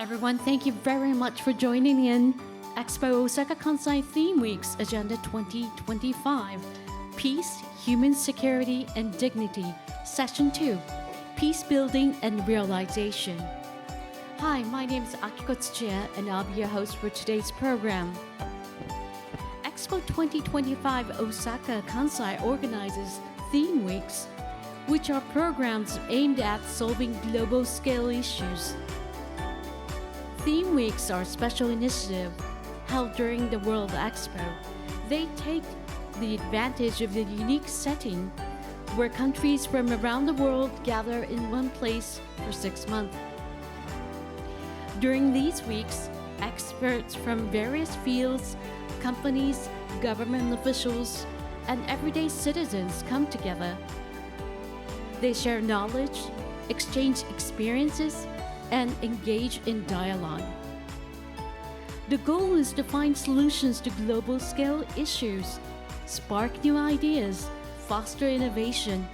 Everyone, thank you very much for joining in Expo Osaka Kansai Theme Week's Agenda 2025, Peace, Human Security and Dignity, Session 2, Peace Building and Realization. Hi, my name is Akiko Tsuchiya and I'll be your host for today's program. Expo 2025 Osaka Kansai organizes Theme Weeks, which are programs aimed at solving global scale issues. Theme Weeks are a special initiative held during the World Expo. They take the advantage of the unique setting where countries from around the world gather in one place for 6 months. During these weeks, experts from various fields, companies, government officials, and everyday citizens come together. They share knowledge, exchange experiences, and engage in dialogue. The goal is to find solutions to global scale issues, spark new ideas, foster innovation.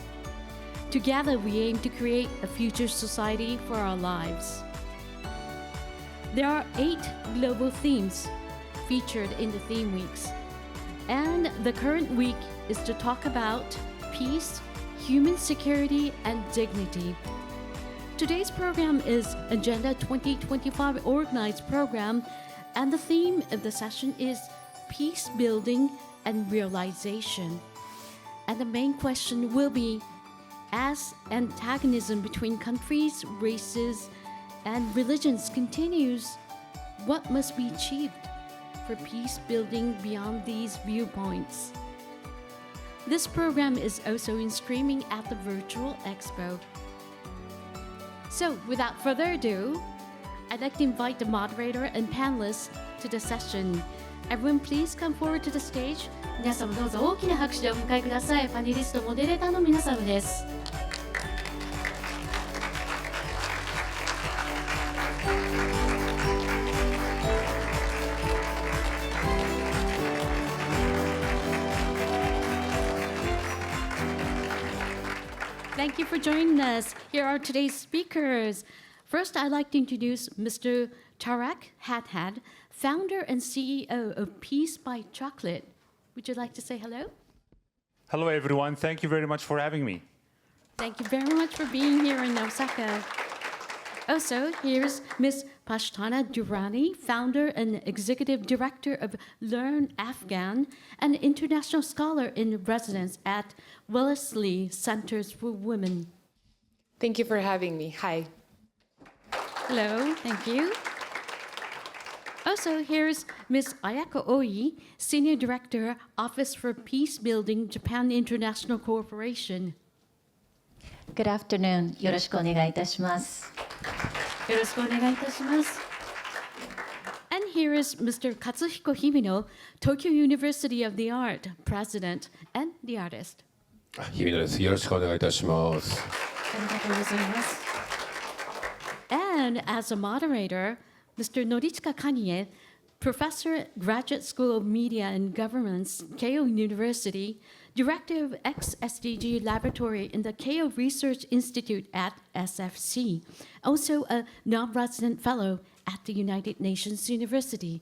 Together, we aim to create a future society for our lives. There are 8 global themes featured in the theme weeks, and the current week is to talk about peace, human security, and dignity. Today's program is Agenda 2025 organized program, and the theme of the session is Peace Building and Realization. And the main question will be, as antagonism between countries, races, and religions continues, what must be achieved for peace building beyond these viewpoints? This program is also in streaming at the virtual expo. So, without further ado, I'd like to invite the moderator and panelists to the session. Everyone, please come forward to the stage. 皆様どうぞ大きな拍手でお迎えください。パネリスト、モデレーターの皆様です。Thank you for joining us. Here are today's speakers. First, I'd like to introduce Mr. Tarak Hadhad, founder and CEO of Peace by Chocolate. Would you like to say hello? Hello, everyone. Thank you very much for having me. Thank you very much for being here in Osaka. Also, here's Ms. Pashtana Durrani, founder and executive director of Learn Afghan, an international scholar in residence at Wellesley Centers for Women. Thank you for having me. Hi. Hello, thank you. Also, here's Ms. Ayako Oi, Senior Director, Office for Peace Building, Japan International Corporation. Good afternoon. よろしくお願いいたします。よろしくお願いいたします。And here is Mr. Katsuhiko Himino, Tokyo University of the Art, President and the artist. 日比野です。よろしくお願いいたします。ありがとうございます。And as a moderator, Mr. Norichika Kanye, Professor at Graduate School of Media and Governance, Keio University, Director of ex-SDG Laboratory in the Keio Research Institute at SFC, also a non-resident fellow at the United Nations University.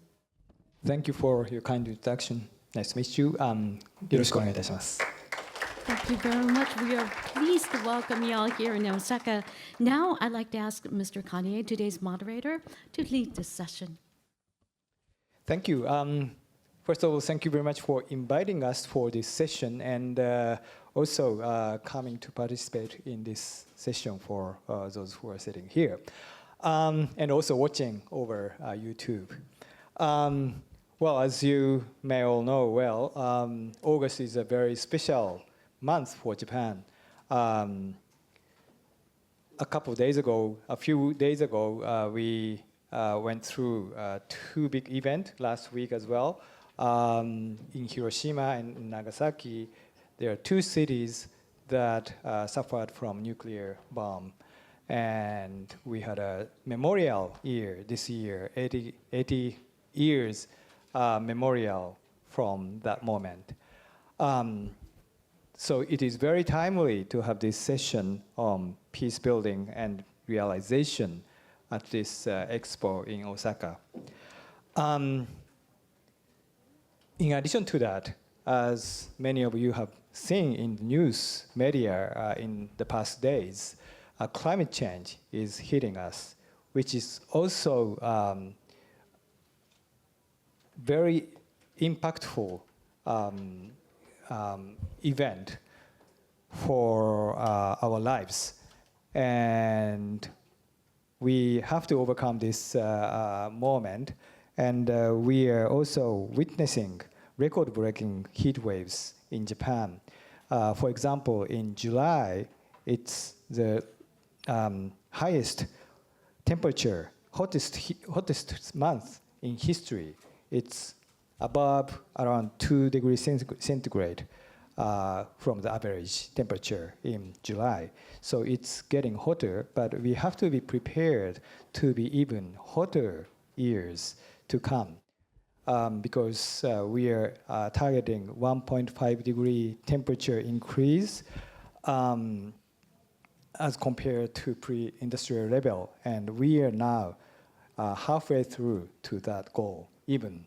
Thank you for your kind introduction. Nice to meet you. よろしくお願いいたします。Thank you very much. We are pleased to welcome you all here in Osaka. Now, I'd like to ask Mr. Kanye, today's moderator, to lead this session. Thank you. First of all, thank you very much for inviting us for this session and also coming to participate in this session for those who are sitting here and also watching over YouTube. Well, as you may all know well, August is a very special month for Japan. A few days ago, we went through 2 big events last week as well. In Hiroshima and Nagasaki, there are 2 cities that suffered from nuclear bomb. And we had a memorial year this year, 80 years memorial from that moment. So it is very timely to have this session on peace building and realization at this expo in Osaka. In addition to that, as many of you have seen in the news media in the past days, climate change is hitting us, which is also very impactful event for our lives. And we have to overcome this moment. And we are also witnessing record-breaking heat waves in Japan. For example, in July, it's the highest temperature, hottest month in history. It's above around 2 degrees centigrade from the average temperature in July. So it's getting hotter, but we have to be prepared to be even hotter years to come. Because we are targeting 1.5 degree temperature increase as compared to pre-industrial level. And we are now halfway through to that goal, even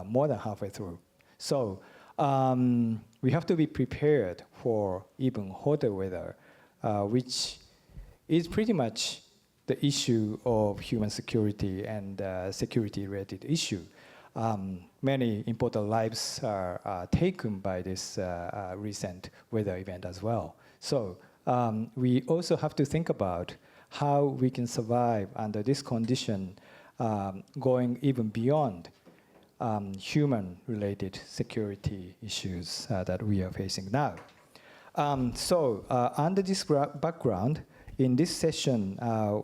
more than halfway through. So we have to be prepared for even hotter weather, which is pretty much the issue of human security and security-related issue. Many important lives are taken by this recent weather event as well. So we also have to think about how we can survive under this condition, going even beyond human-related security issues that we are facing now. Under this background, in this session,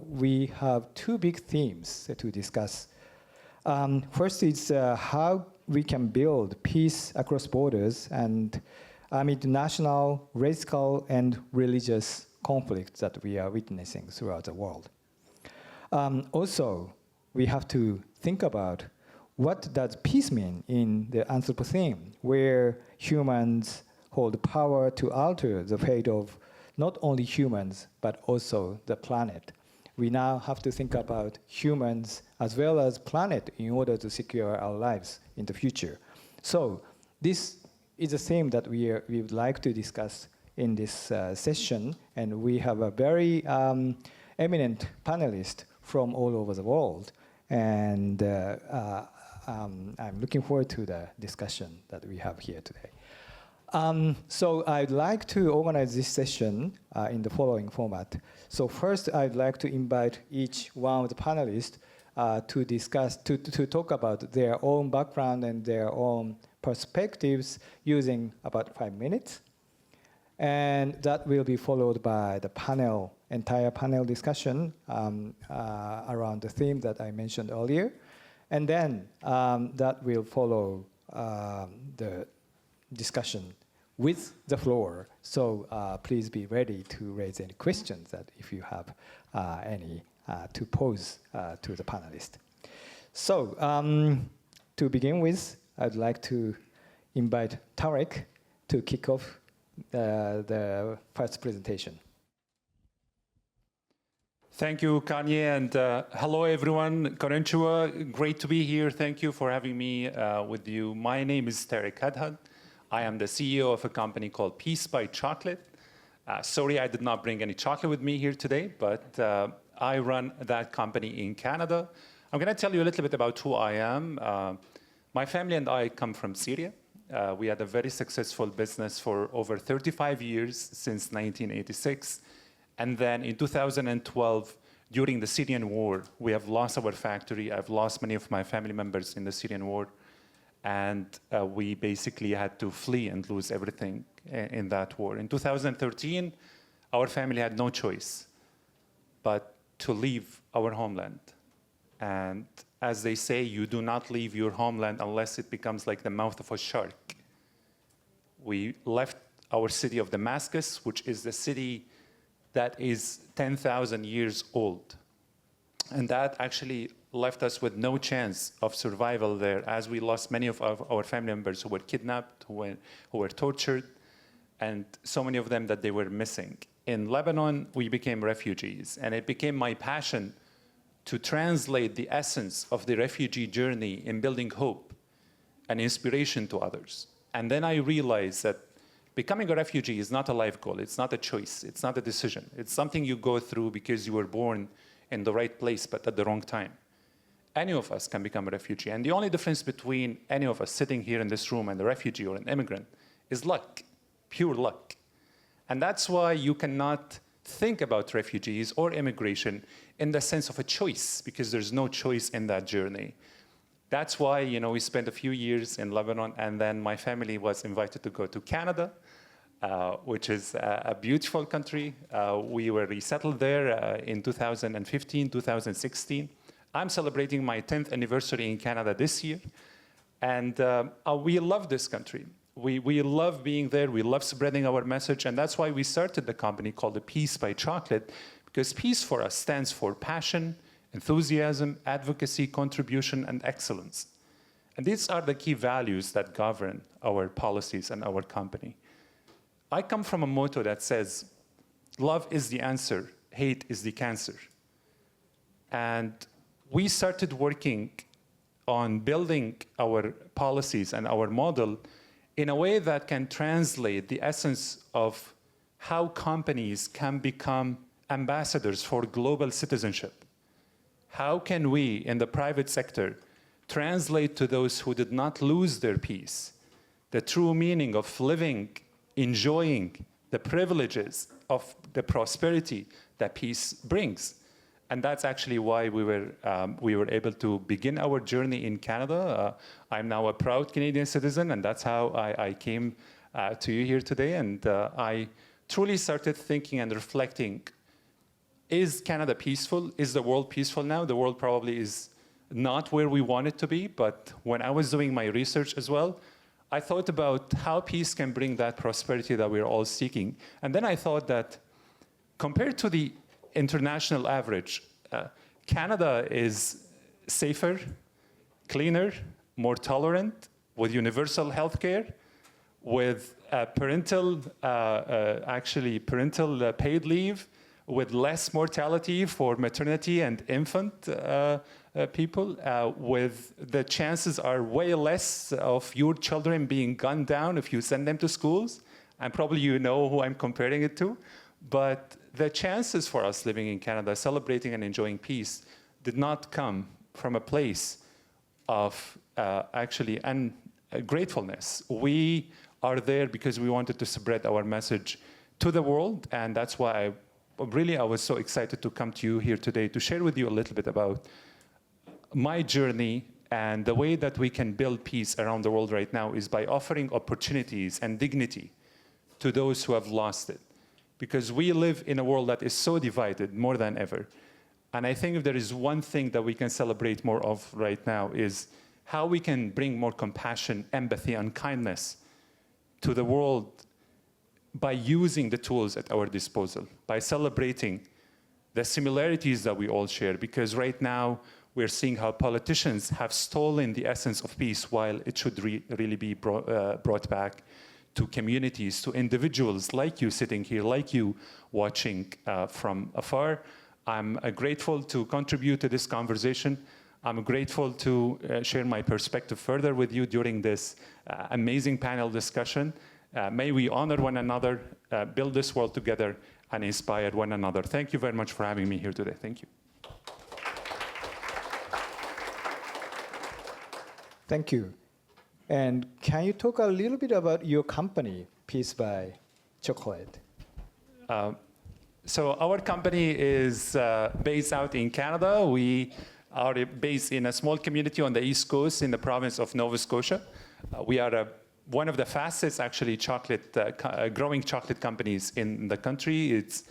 we have two big themes to discuss. First is how we can build peace across borders and amid national, racial, and religious conflicts that we are witnessing throughout the world. Also, we have to think about what does peace mean in the Anthropocene, where humans hold power to alter the fate of not only humans, but also the planet. We now have to think about humans as well as planet in order to secure our lives in the future. So this is a theme that we would like to discuss in this session, and we have a very eminent panelist from all over the world, and I'm looking forward to the discussion that we have here today. So I'd like to organize this session in the following format. So first, I'd like to invite each one of the panelists to discuss, to talk about their own background and their own perspectives using about 5 minutes. And that will be followed by the entire panel discussion around the theme that I mentioned earlier. And then that will follow the discussion with the floor. So please be ready to raise any questions that if you have any to pose to the panelists. So to begin with, I'd like to invite Tarek to kick off the first presentation. Thank you, Kanye, and hello, everyone. Konnichiwa. Great to be here. Thank you for having me with you. My name is Tarek Hadhad. I am the CEO of a company called Peace by Chocolate. Sorry, I did not bring any chocolate with me here today, but I run that company in Canada. I'm going to tell you a little bit about who I am. My family and I come from Syria. We had a very successful business for over 35 years, since 1986. And then in 2012, during the Syrian war, we have lost our factory. I've lost many of my family members in the Syrian war. And we basically had to flee and lose everything in that war. In 2013, our family had no choice but to leave our homeland. And as they say, you do not leave your homeland unless it becomes like the mouth of a shark. We left our city of Damascus, which is the city that is 10,000 years old. And that actually left us with no chance of survival there, as we lost many of our family members who were kidnapped, who were tortured, and so many of them that they were missing. In Lebanon, we became refugees, and it became my passion to translate the essence of the refugee journey in building hope and inspiration to others. And then I realized that becoming a refugee is not a life goal. It's not a choice. It's not a decision. It's something you go through because you were born in the right place, but at the wrong time. Any of us can become a refugee. And the only difference between any of us sitting here in this room and a refugee or an immigrant is luck, pure luck. And that's why you cannot think about refugees or immigration in the sense of a choice, because there's no choice in that journey. That's why, we spent a few years in Lebanon, and then my family was invited to go to Canada, which is a beautiful country. We were resettled there in 2015, 2016. I'm celebrating my 10th anniversary in Canada this year, and we love this country. We love being there. We love spreading our message, and that's why we started the company called the Peace by Chocolate, because peace for us stands for passion, enthusiasm, advocacy, contribution, and excellence. And these are the key values that govern our policies and our company. I come from a motto that says, love is the answer, hate is the cancer. And we started working on building our policies and our model in a way that can translate the essence of how companies can become ambassadors for global citizenship. How can we, in the private sector, translate to those who did not lose their peace the true meaning of living, enjoying the privileges of the prosperity that peace brings? And that's actually why we were able to begin our journey in Canada. I'm now a proud Canadian citizen, and that's how I came to you here today. And I truly started thinking and reflecting, is Canada peaceful? Is the world peaceful now? The world probably is not where we want it to be, but when I was doing my research as well, I thought about how peace can bring that prosperity that we're all seeking. And then I thought that compared to the international average, Canada is safer, cleaner, more tolerant, with universal health care, with parental paid leave, with less mortality for maternity and infant people, with the chances are way less of your children being gunned down if you send them to schools. And probably you know who I'm comparing it to. But the chances for us living in Canada, celebrating and enjoying peace, did not come from a place of gratefulness. We are there because we wanted to spread our message to the world, and that's why I was so excited to come to you here today to share with you a little bit about my journey. And the way that we can build peace around the world right now is by offering opportunities and dignity to those who have lost it. Because we live in a world that is so divided more than ever. And I think if there is one thing that we can celebrate more of right now is how we can bring more compassion, empathy, and kindness to the world by using the tools at our disposal, by celebrating the similarities that we all share. Because right now, we're seeing how politicians have stolen the essence of peace while it should really be brought back to communities, to individuals like you sitting here, like you watching from afar. I'm grateful to contribute to this conversation. I'm grateful to share my perspective further with you during this amazing panel discussion. May we honor one another, build this world together, and inspire one another. Thank you very much for having me here today. Thank you. Thank you. And can you talk a little bit about your company, Peace by Chocolate? So our company is based out in Canada. We are based in a small community on the East Coast in the province of Nova Scotia. We are one of the fastest, actually, growing chocolate companies in the country. It's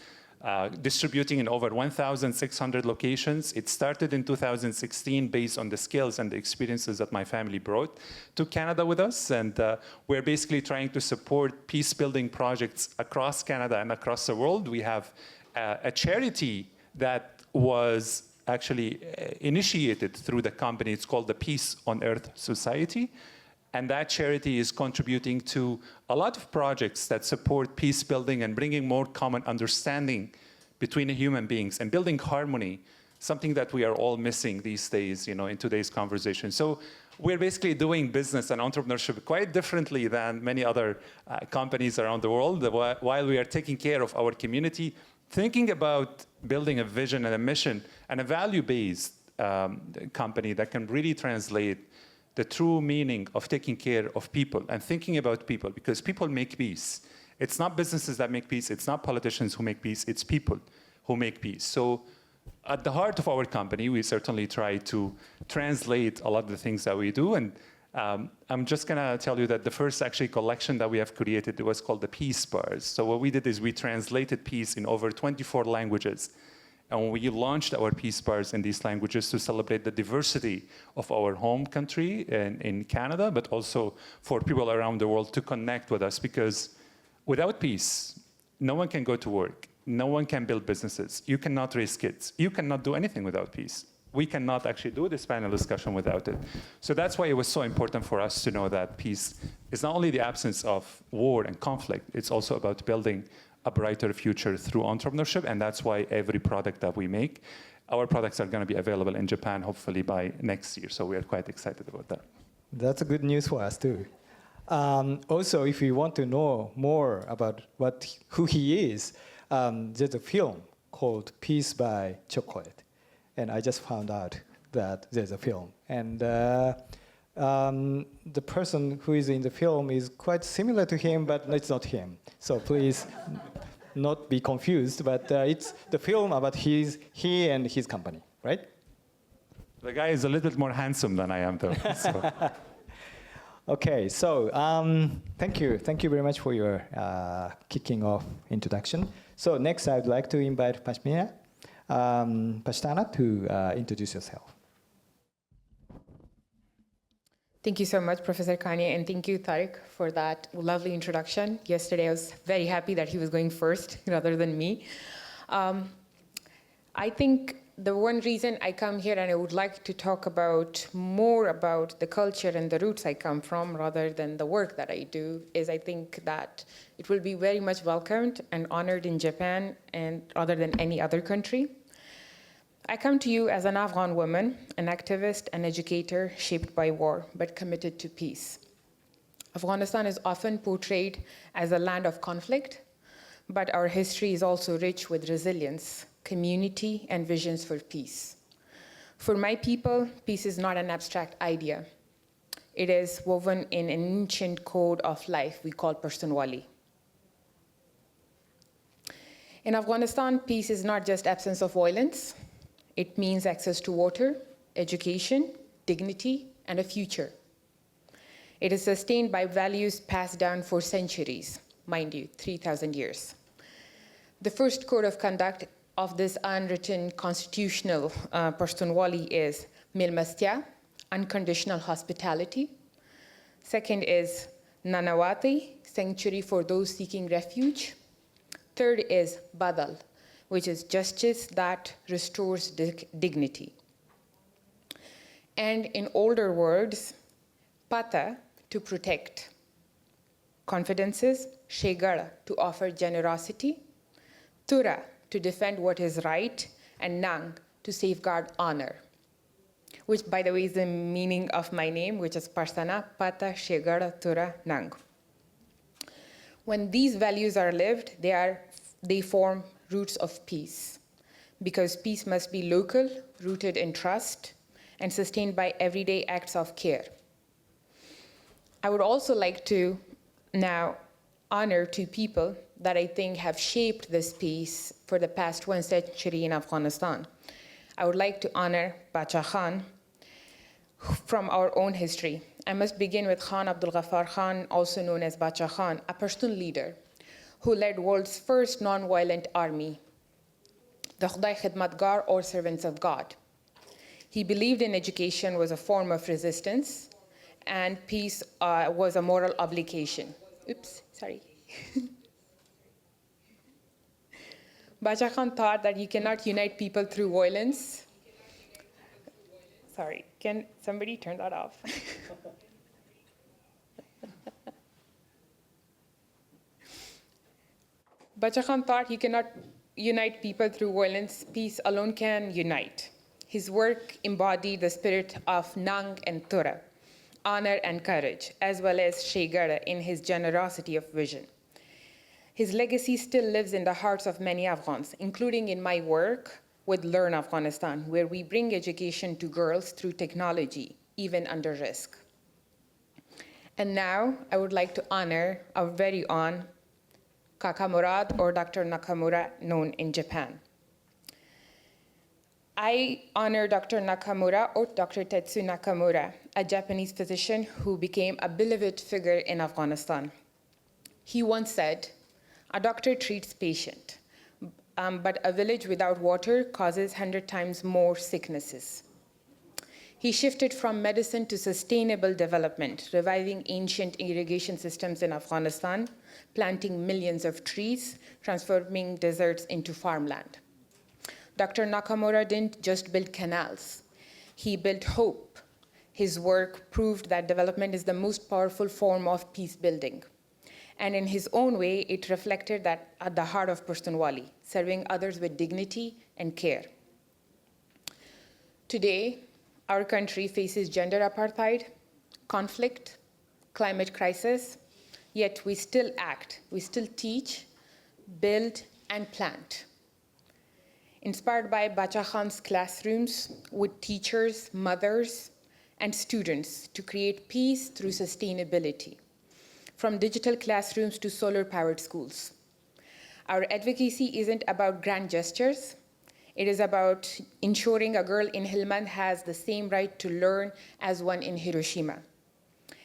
distributing in over 1,600 locations. It started in 2016 based on the skills and the experiences that my family brought to Canada with us. And we're basically trying to support peace-building projects across Canada and across the world. We have a charity that was actually initiated through the company. It's called the Peace on Earth Society. And that charity is contributing to a lot of projects that support peace building and bringing more common understanding between human beings and building harmony something that we are all missing these days, in today's conversation. So we're basically doing business and entrepreneurship quite differently than many other companies around the world, while we are taking care of our community, thinking about building a vision and a mission and a value-based company that can really translate the true meaning of taking care of people and thinking about people, because people make peace. It's not businesses that make peace, it's not politicians who make peace, it's people who make peace. So at the heart of our company, we certainly try to translate a lot of the things that we do. And I'm just gonna tell you that the first actually collection that we have created, it was called the Peace Bars. So what we did is we translated peace in over 24 languages. And we launched our Peace Bars in these languages to celebrate the diversity of our home country in Canada, but also for people around the world to connect with us, because without peace, no one can go to work. No one can build businesses. You cannot raise kids. You cannot do anything without peace. We cannot actually do this panel discussion without it. So that's why it was so important for us to know that peace is not only the absence of war and conflict, it's also about building a brighter future through entrepreneurship, and that's why every product that we make, our products are going to be available in Japan hopefully by next year. So we are quite excited about that. That's a good news for us too. Also, if you want to know more about who he is, there's a film called Peace by Chocolate. And I just found out that there's a film. And the person who is in the film is quite similar to him, but it's not him. So please not be confused, but it's the film about he and his company, right? The guy is a little bit more handsome than I am, though. So. Okay, so thank you very much for your kicking off introduction. So next, I'd like to invite Pashtana to introduce yourself. Thank you so much, Professor Kanye, and thank you, Tariq, for that lovely introduction. Yesterday, I was very happy that he was going first rather than me. I think the one reason I come here and I would like to talk more about the culture and the roots I come from rather than the work that I do is I think that it will be very much welcomed and honored in Japan and rather than any other country. I come to you as an Afghan woman, an activist, an educator shaped by war, but committed to peace. Afghanistan is often portrayed as a land of conflict, but our history is also rich with resilience, community, and visions for peace. For my people, peace is not an abstract idea. It is woven in an ancient code of life we call personwali. In Afghanistan, peace is not just absence of violence. It means access to water, education, dignity, and a future. It is sustained by values passed down for centuries, mind you, 3,000 years. The first code of conduct of this unwritten constitutional personwali is milmastia, unconditional hospitality. Second is nanawati, sanctuary for those seeking refuge. Third is badal, which is justice that restores dignity. And in older words, pata, to protect confidences, shegara, to offer generosity, tura, to defend what is right, and nang, to safeguard honor, which, by the way, is the meaning of my name, which is Parsana, Pata, Shegara, Tura, Nang. When these values are lived, they form roots of peace, because peace must be local, rooted in trust, and sustained by everyday acts of care. I would also like to now honor two people that I think have shaped this peace for the past 1 century in Afghanistan. I would like to honor Bacha Khan from our own history. I must begin with Khan Abdul Ghaffar Khan, also known as Bacha Khan, a Pashtun leader who led world's first non-violent army, the Khudai Khidmatgar, or Servants of God. He believed in education was a form of resistance and peace was a moral obligation. Oops, sorry. Bacha Khan thought that you cannot unite people through violence. Sorry, can somebody turn that off? Bacha Khan thought you cannot unite people through violence, peace alone can unite. His work embodied the spirit of Nang and Tura, honor and courage, as well as Shegara in his generosity of vision. His legacy still lives in the hearts of many Afghans, including in my work with Learn Afghanistan, where we bring education to girls through technology, even under risk. And now I would like to honor our very own Kaka Murad, or Dr. Nakamura, known in Japan. I honor Dr. Nakamura, or Dr. Tetsu Nakamura, a Japanese physician who became a beloved figure in Afghanistan. He once said, "A doctor treats patient, but a village without water causes 100 times more sicknesses." He shifted from medicine to sustainable development, reviving ancient irrigation systems in Afghanistan, planting millions of trees, transforming deserts into farmland. Dr. Nakamura didn't just build canals, he built hope. His work proved that development is the most powerful form of peace building. And in his own way, it reflected that at the heart of Pushtunwali, serving others with dignity and care. Today, our country faces gender apartheid, conflict, climate crisis, yet we still act, we still teach, build, and plant. Inspired by Bacha Khan's classrooms with teachers, mothers, and students to create peace through sustainability, from digital classrooms to solar-powered schools. Our advocacy isn't about grand gestures. It is about ensuring a girl in Helmand has the same right to learn as one in Hiroshima.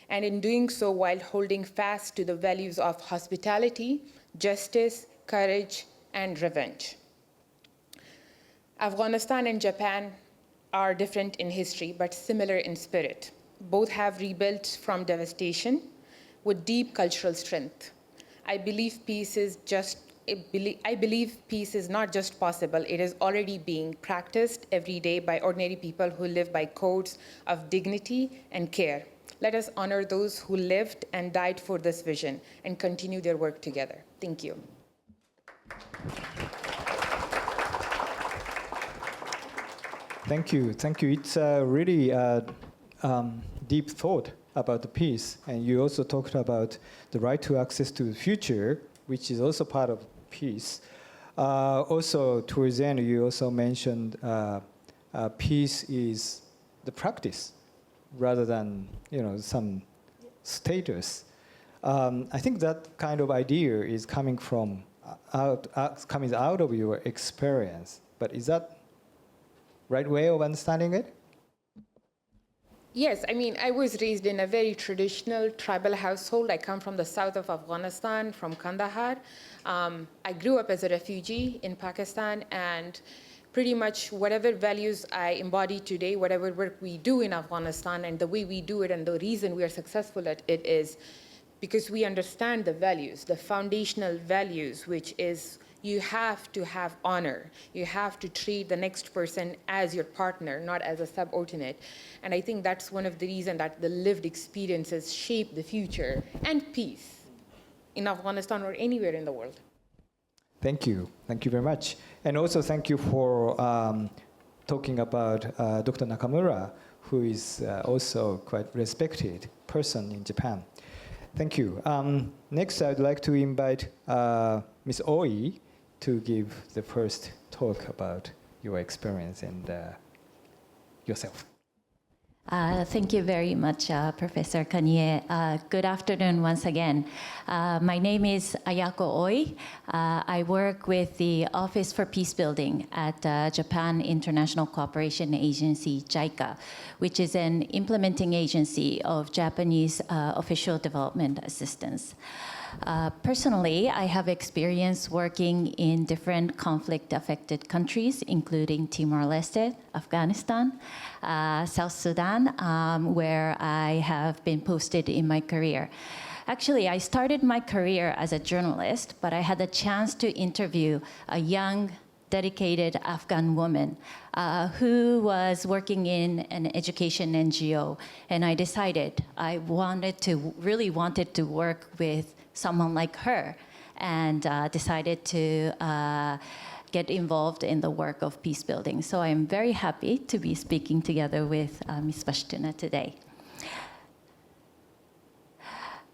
And in doing so, while holding fast to the values of hospitality, justice, courage, and revenge. Afghanistan and Japan are different in history, but similar in spirit. Both have rebuilt from devastation with deep cultural strength. I believe peace is not just possible, it is already being practiced every day by ordinary people who live by codes of dignity and care. Let us honor those who lived and died for this vision and continue their work together. Thank you. Thank you. It's a really deep thought about the peace. And you also talked about the right to access to the future, which is also part of peace. Also, towards the end, you also mentioned peace is the practice rather than some status. I think that kind of idea is coming out of your experience. But is that right way of understanding it? Yes, I mean, I was raised in a very traditional tribal household. I come from the south of Afghanistan, from Kandahar. I grew up as a refugee in Pakistan, and pretty much whatever values I embody today, whatever work we do in Afghanistan, and the way we do it, and the reason we are successful at it is because we understand the values, the foundational values, which is you have to have honor. You have to treat the next person as your partner, not as a subordinate. And I think that's one of the reasons that the lived experiences shape the future and peace in Afghanistan or anywhere in the world. Thank you. Thank you very much. And also thank you for talking about Dr. Nakamura, who is also quite respected person in Japan. Thank you. Next, I'd like to invite Ms. Oi to give the first talk about your experience and yourself. Thank you very much, Professor Kanye. Good afternoon once again. My name is Ayako Oi. I work with the Office for Peace Building at Japan International Cooperation Agency, JICA, which is an implementing agency of Japanese official development assistance. Personally, I have experience working in different conflict-affected countries, including Timor-Leste, Afghanistan, South Sudan, where I have been posted in my career. Actually, I started my career as a journalist, but I had the chance to interview a young, dedicated Afghan woman who was working in an education NGO, and I decided I really wanted to work with someone like her, and decided to get involved in the work of peace building. So I'm very happy to be speaking together with Ms. Pashtuna today.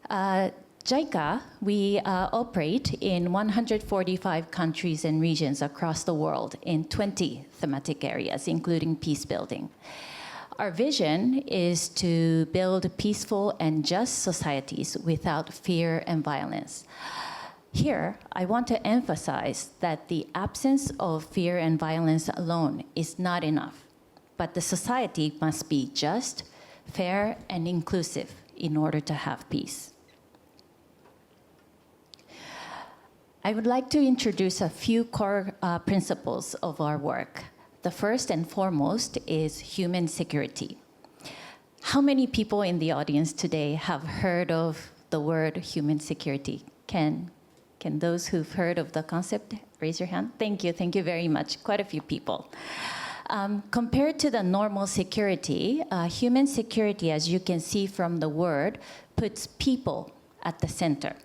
JICA, we operate in 145 countries and regions across the world in 20 thematic areas, including peace building. Our vision is to build peaceful and just societies without fear and violence. Here, I want to emphasize that the absence of fear and violence alone is not enough, but the society must be just, fair, and inclusive in order to have peace. I would like to introduce a few core principles of our work. The first and foremost is human security. How many people in the audience today have heard of the word human security? Can those who've heard of the concept raise your hand? Thank you very much. Quite a few people. Compared to the normal security, human security, as you can see from the word, puts people at the center.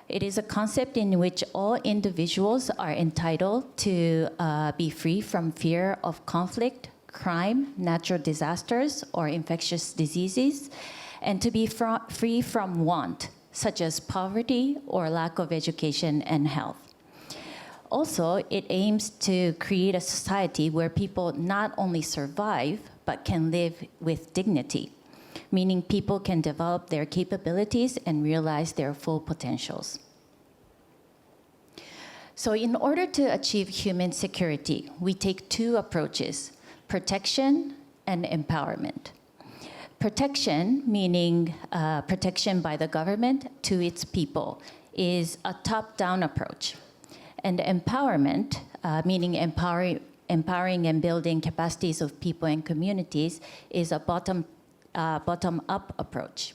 It is a concept in which all individuals are entitled to be free from fear of conflict, crime, natural disasters, or infectious diseases, and to be free from want, such as poverty or lack of education and health. Also, it aims to create a society where people not only survive, but can live with dignity, meaning people can develop their capabilities and realize their full potentials. So in order to achieve human security, we take two approaches: protection and empowerment. Protection, meaning protection by the government to its people, is a top-down approach. And empowerment, meaning empowering and building capacities of people and communities, is a bottom-up approach.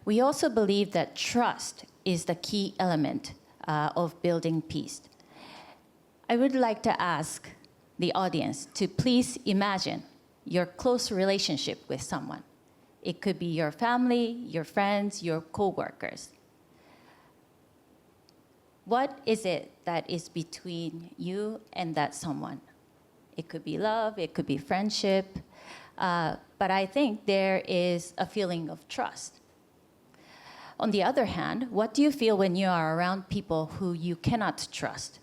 We also believe that trust is the key element of building peace. I would like to ask the audience to please imagine your close relationship with someone. It could be your family, your friends, your co-workers. What is it that is between you and that someone? It could be love, it could be friendship, but I think there is a feeling of trust. On the other hand, what do you feel when you are around people who you cannot trust?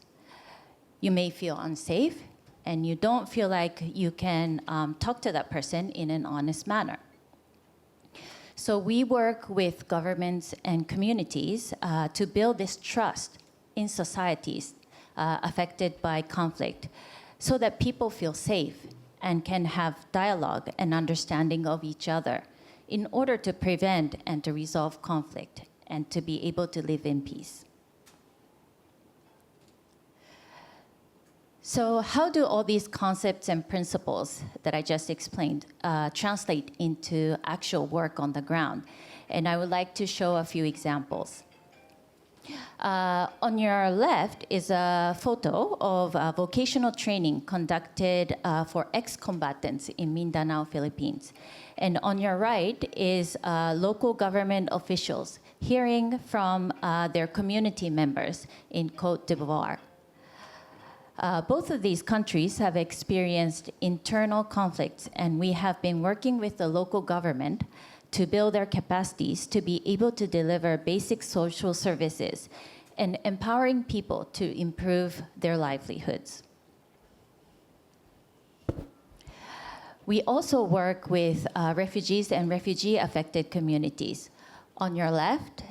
You may feel unsafe, and you don't feel like you can talk to that person in an honest manner. So we work with governments and communities to build this trust in societies affected by conflict, so that people feel safe and can have dialogue and understanding of each other in order to prevent and to resolve conflict and to be able to live in peace. So how do all these concepts and principles that I just explained translate into actual work on the ground? And I would like to show a few examples. On your left is a photo of vocational training conducted for ex-combatants in Mindanao, Philippines. And on your right is local government officials hearing from their community members in Côte d'Ivoire. Both of these countries have experienced internal conflicts, and we have been working with the local government to build their capacities to be able to deliver basic social services and empowering people to improve their livelihoods. We also work with refugees and refugee-affected communities. On your left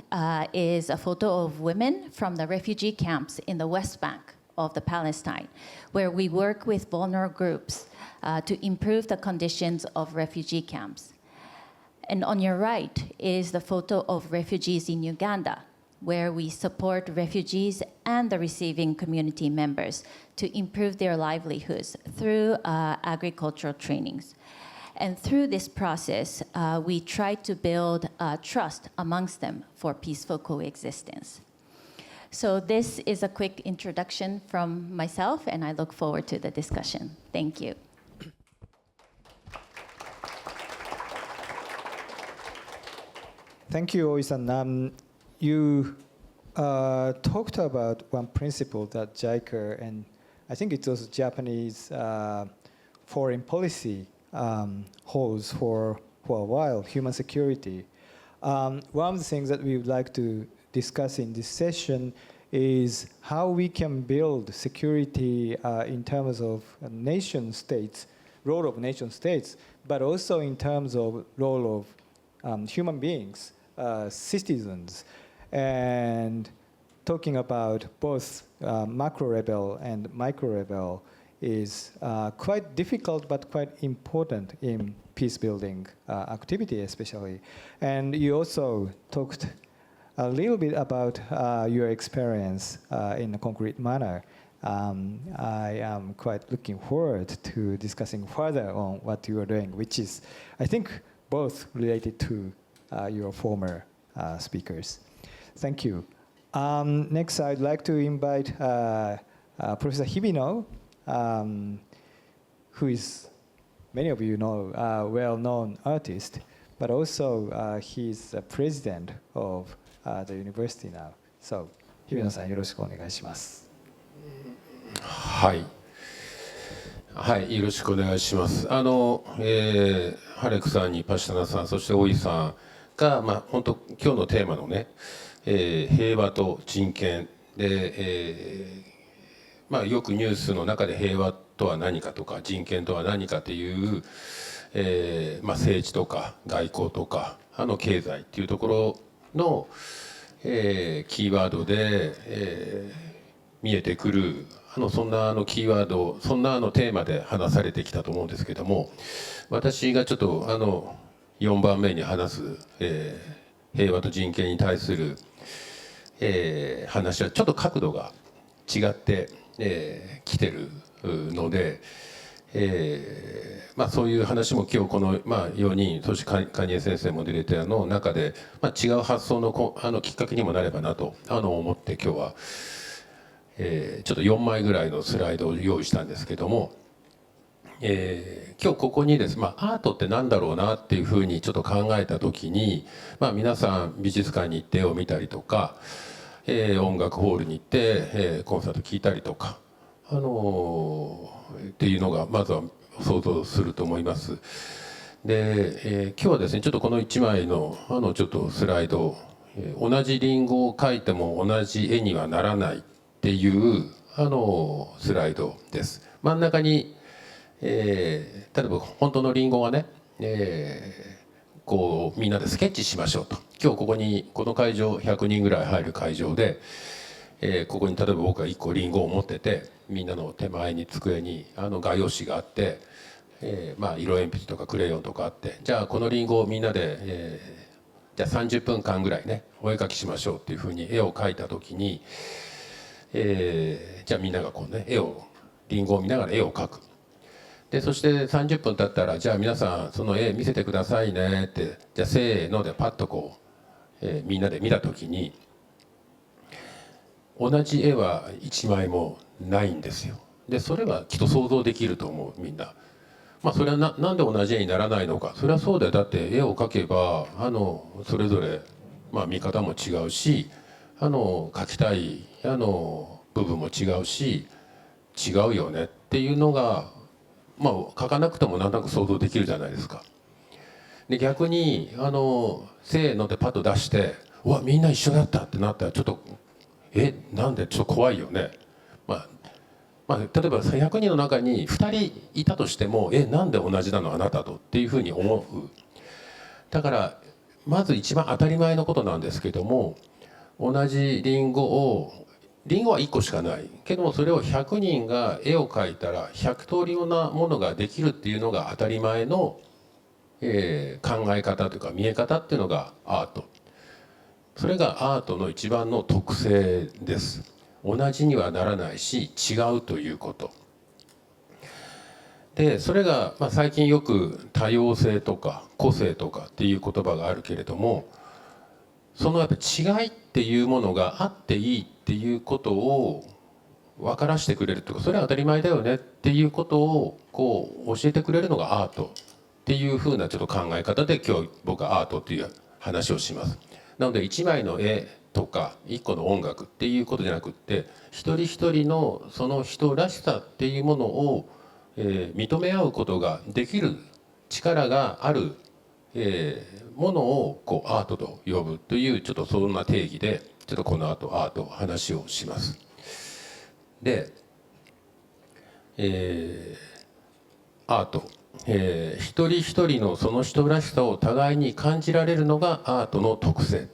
is a photo of women from the refugee camps in the West Bank of the Palestine, where we work with vulnerable groups to improve the conditions of refugee camps. And on your right is the photo of refugees in Uganda, where we support refugees and the receiving community members to improve their livelihoods through agricultural trainings. And through this process, we try to build trust amongst them for peaceful coexistence. So this is a quick introduction from myself, and I look forward to the discussion. Thank you. Thank you, Oi-san. You talked about one principle that JICA and I think it's also Japanese foreign policy holds for a while, human security. One of the things that we would like to discuss in this session is how we can build security in terms of nation states, role of nation states, but also in terms of role of human beings, citizens, and talking about both macro level and micro level is quite difficult but quite important in peace building activity especially. And you also talked a little bit about your experience in a concrete manner. I am quite looking forward to discussing further on what you are doing, which is, I think, both related to your former speakers. Thank you. Next, I'd like to invite Professor Hibino, who is, many of you know, a well-known artist, but also he's the president of the university now. So, Hibino-san, よろしくお願いします。はい。はい、よろしくお願いします。ハレクさんにパシタナさん、そして大井さんが、本当今日のテーマのね、平和と人権で、よくニュースの中で平和とは何かとか人権とは何かっていう、政治とか外交とか経済っていうところの、キーワードで、見えてくるそんなキーワード、そんなテーマで話されてきたと思うんですけども、私がちょっと4番目に話す、平和と人権に対する、話はちょっと角度が違って、きてるので、そういう話も今日この、4人、そして蟹江先生も出れて中で、違う発想のきっかけにもなればなと思って今日は、ちょっと4枚ぐらいのスライドを用意したんですけども、今日ここにですね、アートって何だろうなっていうふうにちょっと考えた時に、皆さん美術館に行って絵を見たりとか、音楽ホールに行って、コンサート聴いたりとか、っていうのがまずは想像すると思います。で、今日はですねちょっとこの1枚のちょっとスライド、同じリンゴを描いても同じ絵にはならないっていうスライドです。真ん中に、例えば本当のリンゴがね、こうみんなでスケッチしましょうと。今日ここにこの会場100人ぐらい入る会場で、ここに例えば僕が1個リンゴを持ってて、みんなの手前に机に画用紙があって、色鉛筆とかクレヨンとかあって、じゃあこのリンゴをみんなで、じゃあ30分間ぐらいねお絵描きしましょうっていうふうに絵を描いた時に、じゃあみんながこうねリンゴを見ながら絵を描く。でそして30分経ったら、じゃあ皆さんその絵見せてくださいねって、じゃあせーのでパッとこう、みんなで見た時に同じ絵は1枚もないんですよ。でそれはきっと想像できると思うみんな。それはなんで同じ絵にならないのか。それはそうだよ。だって絵を描けばそれぞれ、見方も違うし描きたい部分も違うし違うよねっていうのが描かなくてもなんとなく想像できるじゃないですか。で逆にせーのでパッと出して「うわみんな一緒だった」ってなったらちょっとなんでちょっと怖いよね。例えば100人の中に2人いたとしてもなんで同じなのあなたとっていうふうに思う。だからまず一番当たり前のことなんですけども、同じリンゴは1個しかないけども、それを100人が絵を描いたら100通りなものができるっていうのが当たり前の、考え方というか見え方っていうのがアート。それがアートの一番の特性です。同じにはならないし違うということ。でそれが、最近よく多様性とか個性とかっていう言葉があるけれども、そのやっぱ違いっていうものがあっていいっていうことを分からせてくれるというか、それは当たり前だよねっていうことをこう教えてくれるのがアートっていうふうなちょっと考え方で今日僕はアートっていう話をします。なので1枚の絵とか一個の音楽っていうことじゃなくって、一人一人のその人らしさっていうものを、認め合うことができる力がある、ものをこうアートと呼ぶという、ちょっとそんな定義でちょっとこの後アート話をします。で、アート、一人一人のその人らしさを互いに感じられるのがアートの特性。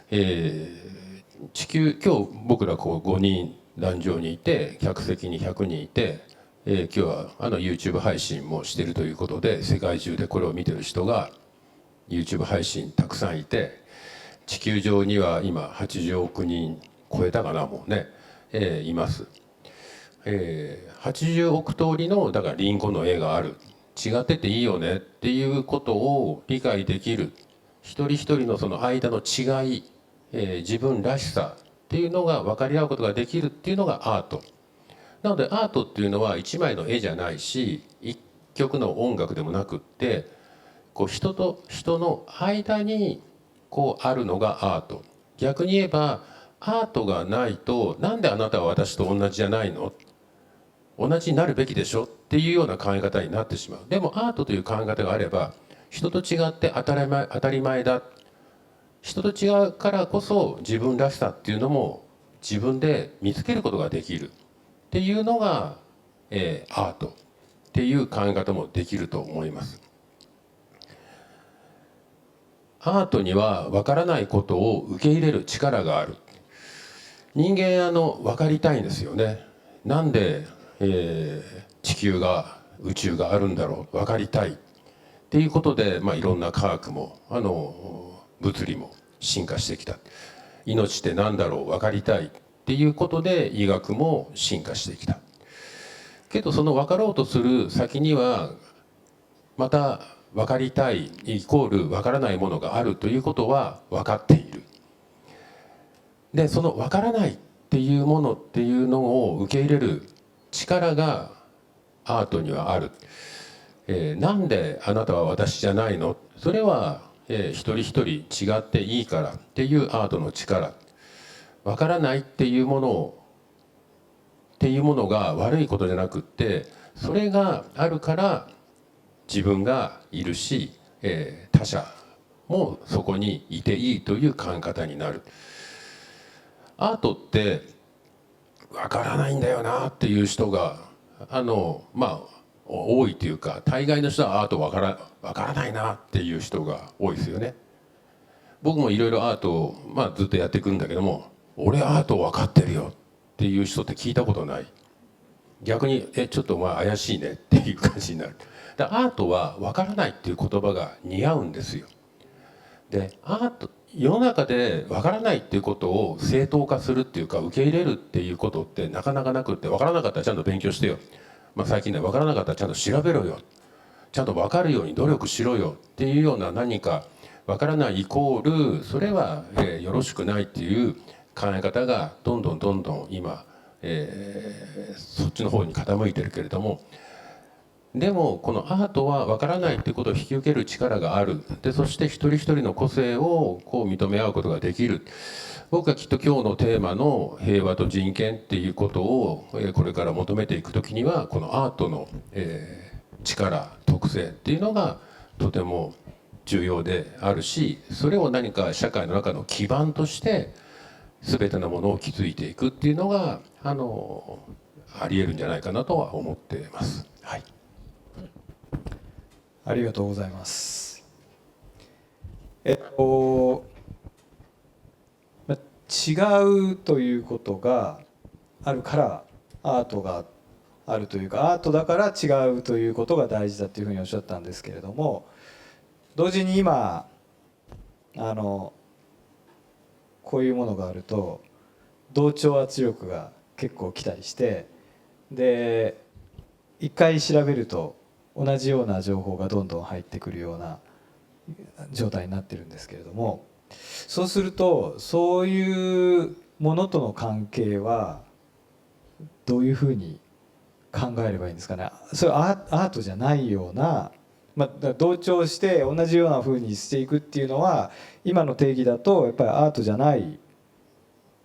地球、今日僕らこう5人壇上にいて、客席に100人いて、今日はYouTube 配信もしているということで、世界中でこれを見てる人が YouTube 配信たくさんいて、地球上には今80億人超えたかな、もうね、います。80億通りのだからリンゴの絵がある、違ってていいよねっていうことを理解できる、一人一人のその間の違い、自分らしさっていうのが分かり合うことができるっていうのがアートなので、アートっていうのは一枚の絵じゃないし、一曲の音楽でもなくって、こう人と人の間にこうあるのがアート。逆に言えばアートがないと、なんであなたは私と同じじゃないの、同じになるべきでしょっていうような考え方になってしまう。でもアートという考え方があれば、人と違って当たり前だ、人と違うからこそ自分らしさっていうのも自分で見つけることができるっていうのが、アートっていう考え方もできると思います。アートには分からないことを受け入れる力がある。人間分かりたいんですよね。なんで、地球が宇宙があるんだろう、分かりたいっていうことで、いろんな科学も物理も進化してきた。命って何だろう、分かりたいっていうことで医学も進化してきた。けどその分かろうとする先にはまた分かりたいイコール分からないものがあるということは分かっている。でその分からないっていうものっていうのを受け入れる力がアートにはある。なんであなたは私じゃないの、それは、一人一人違っていいからっていうアートの力。分からないっていうものが悪いことじゃなくって、それがあるから自分がいるし、他者もそこにいていいという考え方になる。アートって分からないんだよなっていう人が多いというか、大概の人はアート分からないなっていう人が多いですよね。僕もいろいろアートを、ずっとやっていくんだけども、俺アート分かってるよっていう人って聞いたことない。逆にちょっと怪しいねっていう感じになる。アートは分からないっていう言葉が似合うんですよ。でアート、世の中で分からないっていうことを正当化するっていうか、受け入れるっていうことってなかなかなくって、分からなかったらちゃんと勉強してよ、最近ね、分からなかったらちゃんと調べろよ、ちゃんと分かるように努力しろよっていうような、何か分からないイコールそれは、よろしくないっていう考え方がどんどん今、そっちの方に傾いてるけれども、でもこのアートは分からないっていうことを引き受ける力がある。でそして一人一人の個性をこう認め合うことができる。僕はきっと今日のテーマの平和と人権っていうことをこれから求めていくときには、このアートの力、特性っていうのがとても重要であるし、それを何か社会の中の基盤として全てのものを築いていくっていうのがありえるんじゃないかなとは思っています。はい、ありがとうございます。違うということがあるからアートがあるというか、アートだから違うということが大事だというふうにおっしゃったんですけれども、同時に今こういうものがあると同調圧力が結構来たりして、で一回調べると同じような情報がどんどん入ってくるような状態になってるんですけれども、そうするとそういうものとの関係はどういうふうに考えればいいんですかね。それはアートじゃないような同調して同じような風にしていくっていうのは今の定義だとやっぱりアートじゃない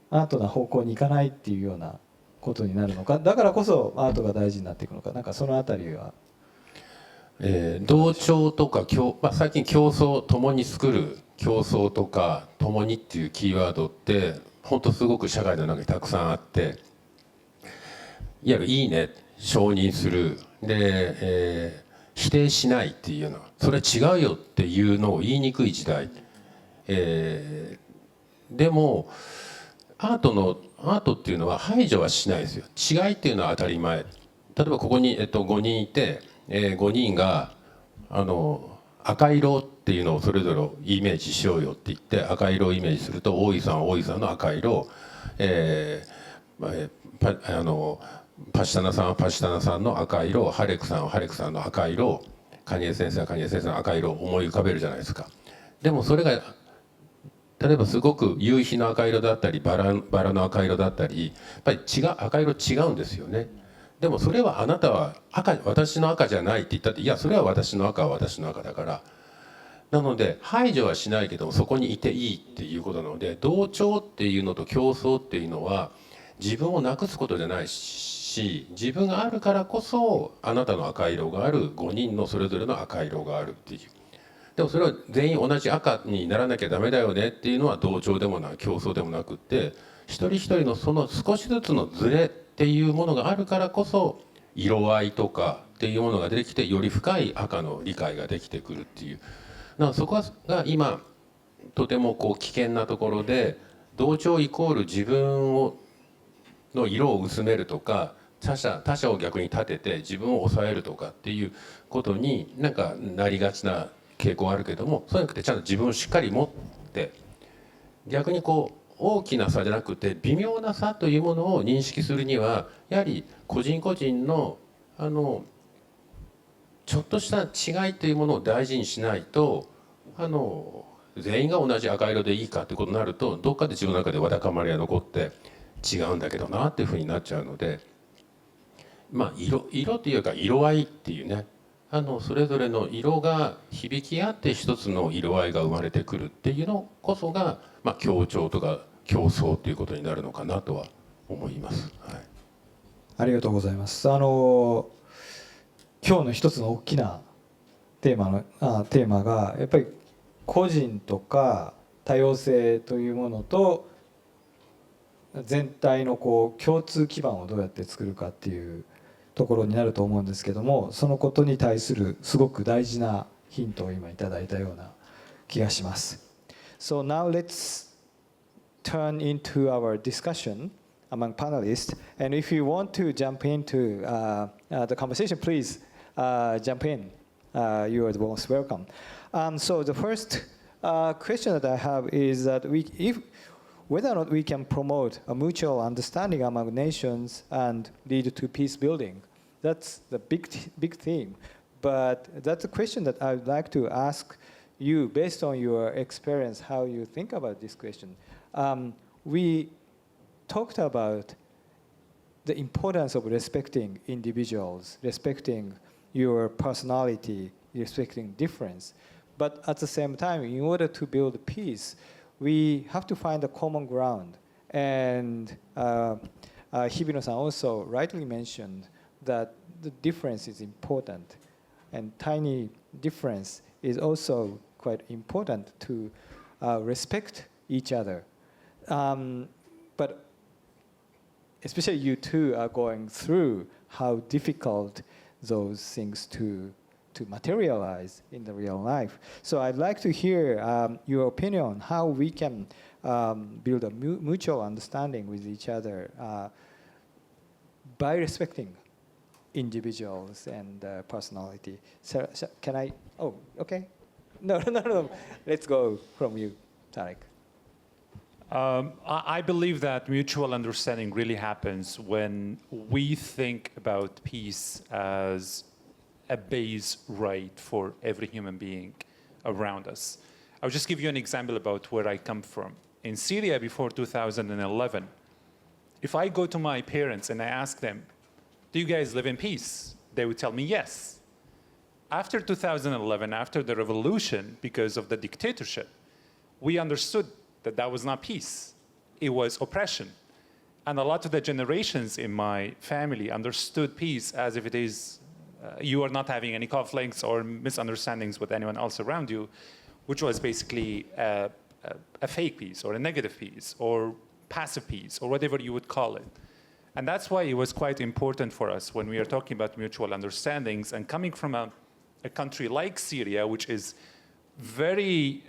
アートな方向に行かないっていうようなことになるのか、だからこそアートが大事になっていくのか、なんかそのあたりは。同調とか最近競争、共に作る競争とか共にっていうキーワードって本当すごく社会の中にたくさんあって、いわゆるいいね、承認するで、否定しないっていうのはそれは違うよっていうのを言いにくい時代、でもアートっていうのは排除はしないですよ。違いっていうのは当たり前。例えばここに、5人いて、5人が赤色っていうのをそれぞれイメージしようよって言って赤色をイメージすると、大井さんは大井さんの赤色、パシタナさんはパシタナさんの赤色、ハレクさんはハレクさんの赤色、カニエ先生はカニエ先生の赤色を思い浮かべるじゃないですか。でもそれが例えばすごく夕日の赤色だったりバラの赤色だったり、やっぱり赤色違うんですよね。でもそれはあなたは私の赤じゃないって言ったって、いやそれは私の赤は私の赤だから。なので排除はしないけどもそこにいていいっていうことなので、同調っていうのと競争っていうのは自分をなくすことじゃないし、自分があるからこそあなたの赤色がある、5人のそれぞれの赤色があるっていう。でもそれは全員同じ赤にならなきゃダメだよねっていうのは同調でもない競争でもなくって、一人一人のその少しずつのズレっていうものがあるからこそ色合いとかっていうものができて、より深い赤の理解ができてくるっていう。そこが今とても危険なところで、同調イコール自分の色を薄めるとか他者を逆に立てて自分を抑えるとかっていうことになりがちな傾向があるけども、そうじゃなくてちゃんと自分をしっかり持って、逆に大きな差じゃなくて微妙な差というものを認識するには、やはり個人個人のちょっとした違いというものを大事にしないと、全員が同じ赤色でいいかということになると、どっかで自分の中でわだかまりが残って違うんだけどなっていうふうになっちゃうので、色っていうか色合いっていうね、それぞれの色が響き合って一つの色合いが生まれてくるっていうのこそが、協調とか競争ということになるのかなとは思います。はい、ありがとうございます。今日の一つの大きなテーマがやっぱり個人とか多様性というものと全体の共通基盤をどうやって作るかっていうところになると思うんですけども、そのことに対するすごく大事なヒントを今いただいたような気がします。So now let's turn into our discussion among panelists, and if you want to jump into the conversation, please jump in. You are most welcome. So the first question that I have is that whether or not we can promote a mutual understanding among nations and lead to peace building. That's the big theme. But that's a question that I would like to ask you, based on your experience, how you think about this question. We talked about the importance of respecting individuals, respecting your personality, respecting difference. But at the same time, in order to build peace, we have to find a common ground. And Hibino-san also rightly mentioned that the difference is important. And tiny difference is also quite important to respect each other. But especially you two are going through how difficult those things to materialize in the real life. So I'd like to hear your opinion on how we can build a mutual understanding with each other by respecting individuals and personality. So can I? Oh, okay. No. Let's go from you, Tarek. I believe that mutual understanding really happens when we think about peace as a base right for every human being around us. I'll just give you an example about where I come from. In Syria before 2011, if I go to my parents and I ask them, do you guys live in peace? They would tell me yes. after 2011, after the revolution, because of the dictatorship, we understood that that was not peace. It was oppression. And a lot of the generations in my family understood peace as if it is you are not having any conflicts or misunderstandings with anyone else around you, which was basically a fake peace or a negative peace or passive peace or whatever you would call it. And that's why it was quite important for us when we are talking about mutual understandings and coming from a country like Syria, which is very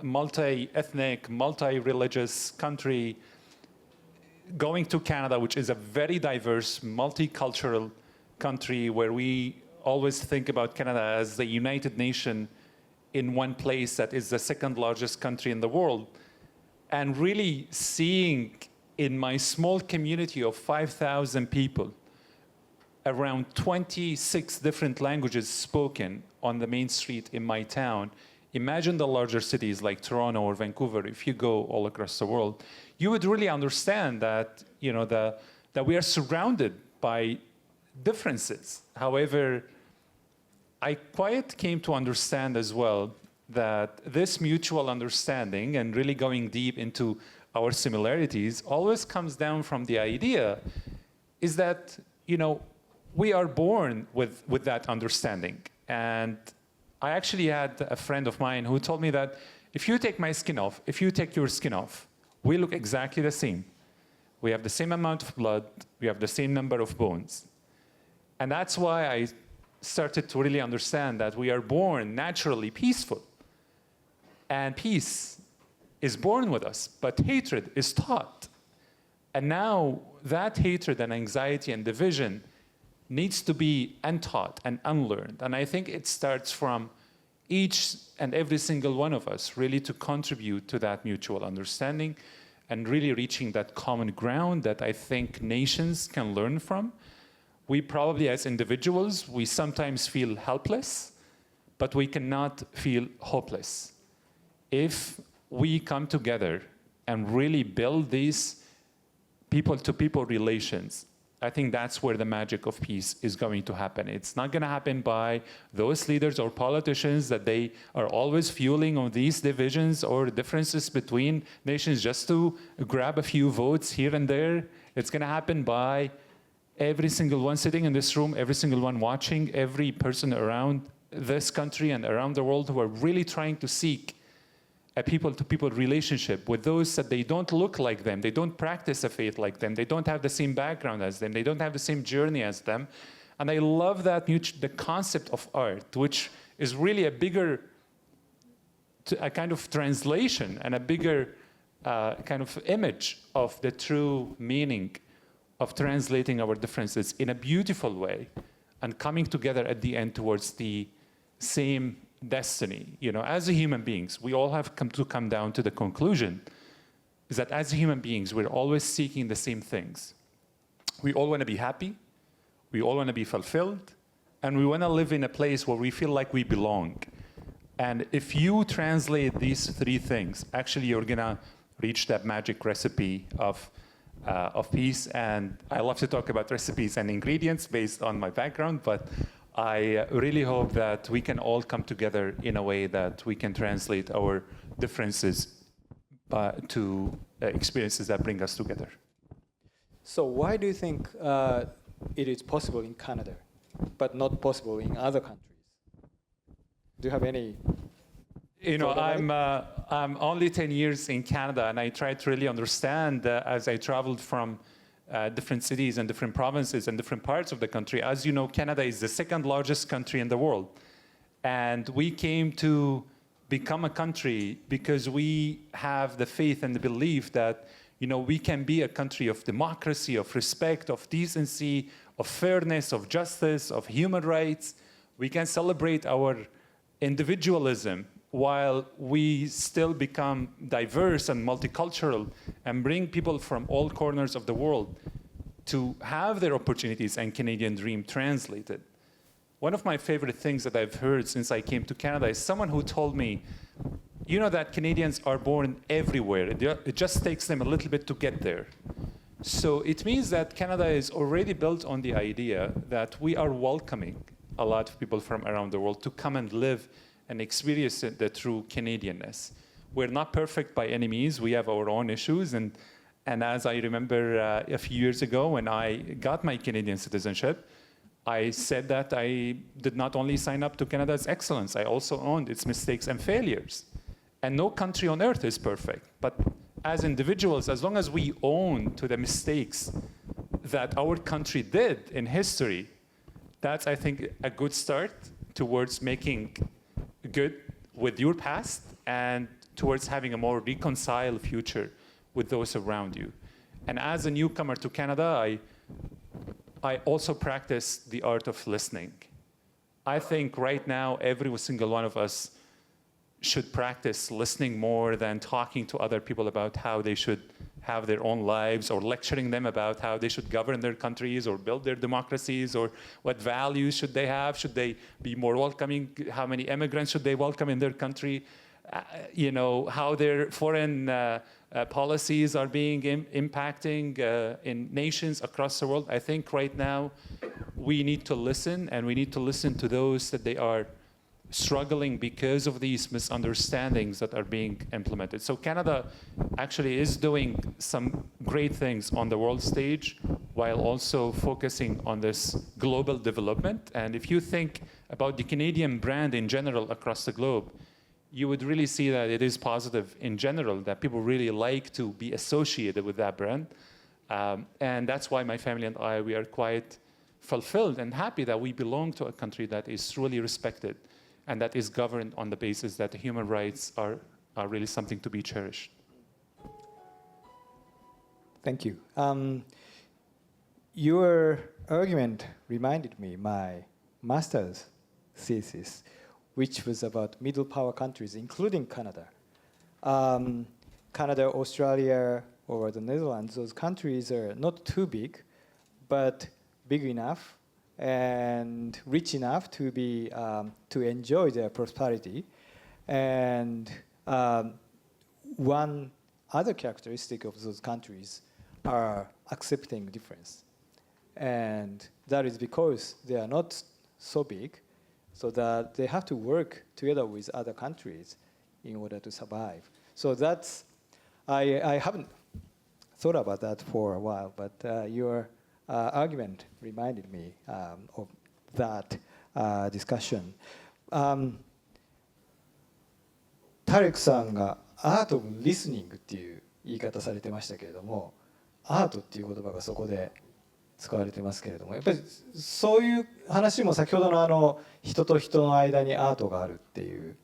multi-ethnic, multi-religious country, going to Canada, which is a very diverse, multicultural country where we always think about Canada as the United Nation in one place that is the second largest country in the world. And really seeing in my small community of 5,000 people, around 26 different languages spoken on the main street in my town. Imagine the larger cities like Toronto or Vancouver, if you go all across the world, you would really understand that, that we are surrounded by differences. However, I quite came to understand as well that this mutual understanding and really going deep into our similarities always comes down from the idea is that, we are born with that understanding. And I actually had a friend of mine who told me that if you take my skin off, if you take your skin off, we look exactly the same. We have the same amount of blood, we have the same number of bones. And that's why I started to really understand that we are born naturally peaceful. And peace is born with us, but hatred is taught. And now that hatred and anxiety and division needs to be untaught and unlearned. And I think it starts from each and every single one of us really to contribute to that mutual understanding and really reaching that common ground that I think nations can learn from. We probably, as individuals, we sometimes feel helpless, but we cannot feel hopeless. If we come together and really build these people-to-people relations, I think that's where the magic of peace is going to happen. It's not going to happen by those leaders or politicians that they are always fueling on these divisions or differences between nations just to grab a few votes here and there. It's going to happen by every single one sitting in this room, every single one watching, every person around this country and around the world who are really trying to seek a people-to-people relationship with those that they don't look like them, they don't practice a faith like them, they don't have the same background as them, they don't have the same journey as them. And I love that the concept of art, which is really a bigger, a kind of translation and a bigger kind of image of the true meaning of translating our differences in a beautiful way and coming together at the end towards the same destiny. As human beings, we all have to come down to the conclusion is that as human beings, we're always seeking the same things. We all want to be happy, we all want to be fulfilled, and we want to live in a place where we feel like we belong. And if you translate these three things, actually you're going to reach that magic recipe of peace. And I love to talk about recipes and ingredients based on my background, but I really hope that we can all come together in a way that we can translate our differences to experiences that bring us together. So why do you think it is possible in Canada, but not possible in other countries? Do you have any? I'm only 10 years in Canada, and I try to really understand as I traveled from different cities and different provinces and different parts of the country. As you know, Canada is the second largest country in the world. And we came to become a country because we have the faith and the belief that, we can be a country of democracy, of respect, of decency, of fairness, of justice, of human rights. We can celebrate our individualism while we still become diverse and multicultural and bring people from all corners of the world to have their opportunities and Canadian dream translated. One of my favorite things that I've heard since I came to Canada is someone who told me, that Canadians are born everywhere. It just takes them a little bit to get there. So it means that Canada is already built on the idea that we are welcoming a lot of people from around the world to come and live and experience the true Canadianness. We're not perfect by any means. We have our own issues. And as I remember a few years ago when I got my Canadian citizenship, I said that I did not only sign up to Canada's excellence, I also owned its mistakes and failures. And no country on earth is perfect. But as individuals, as long as we own to the mistakes that our country did in history, that's, I think, a good start towards making good with your past and towards having a more reconciled future with those around you. And as a newcomer to Canada, I also practice the art of listening. I think right now, every single one of us should practice listening more than talking to other people about how they should have their own lives or lecturing them about how they should govern their countries or build their democracies or what values should they have. Should they be more welcoming? How many immigrants should they welcome in their country? How their foreign policies are being impacting in nations across the world. I think right now we need to listen, and we need to listen to those that they are struggling because of these misunderstandings that are being implemented. So Canada actually is doing some great things on the world stage while also focusing on this global development. And if you think about the Canadian brand in general across the globe, you would really see that it is positive in general, that people really like to be associated with that brand. And that's why my family and I, we are quite fulfilled and happy that we belong to a country that is truly respected and that is governed on the basis that human rights are really something to be cherished. Thank you. Your argument reminded me my master's thesis, which was about middle power countries, including Canada. Canada, Australia, or the Netherlands, those countries are not too big, but big enough and rich enough to be to enjoy their prosperity. And one other characteristic of those countries are accepting difference. And that is because they are not so big, so that they have to work together with other countries in order to survive. So that's, I haven't thought about that for a while, but your argument reminded me of that discussion. タレクさんがアート・リスニングっていう言い方されてましたけれども、アートっていう言葉がそこで使われてますけれども、やっぱりそういう話も先ほどの人と人の間にアートがあるっていう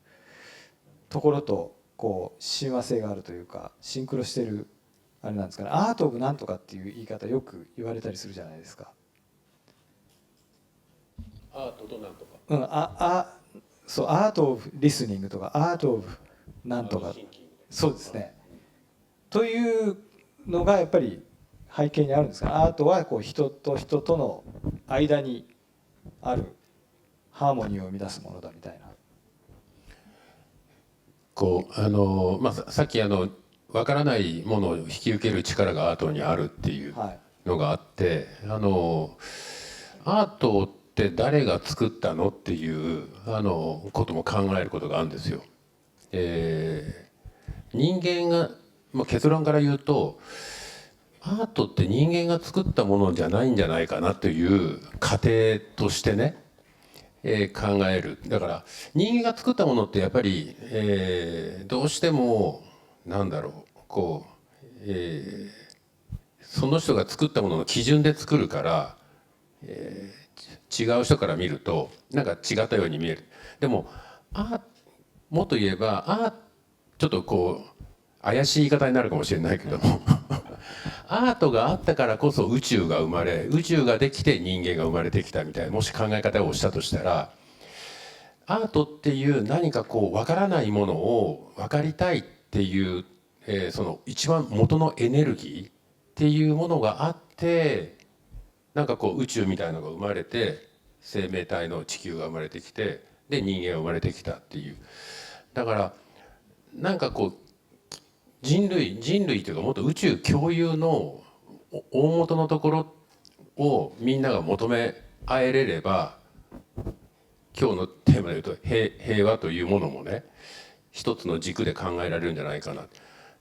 ところとこう親和性があるというかシンクロしてるあれなんですかね。アート・オブ・なんとかっていう言い方よく言われたりするじゃないですか。アートとなんとか。そう、アート・オブ・リスニングとかアート・オブ・なんとか、そうですね。というのがやっぱり背景にあるんですか。アートはこう人と人との間にあるハーモニーを生み出すものだみたいな。こうさっき分からないものを引き受ける力がアートにあるっていうのがあって、アートって誰が作ったのっていうことも考えることがあるんですよ。人間が、結論から言うとアートって人間が作ったものじゃないんじゃないかなという過程としてね、考える。だから人間が作ったものってやっぱり、どうしてもなんだろうこう、その人が作ったものの基準で作るから、違う人から見るとなんか違ったように見える。でももっと言えばちょっとこう怪しい言い方になるかもしれないけどもアートがあったからこそ宇宙が生まれ、宇宙ができて人間が生まれてきたみたいな、もし考え方をしたとしたら、アートっていう何かこう分からないものを分かりたいっていう、その一番元のエネルギーっていうものがあって、なんかこう宇宙みたいなのが生まれて、生命体の地球が生まれてきて、で人間が生まれてきたっていう。だからなんかこう人類というかもっと宇宙共有の大元のところをみんなが求め合えれれば、今日のテーマで言うと平和というものもね一つの軸で考えられるんじゃないかな。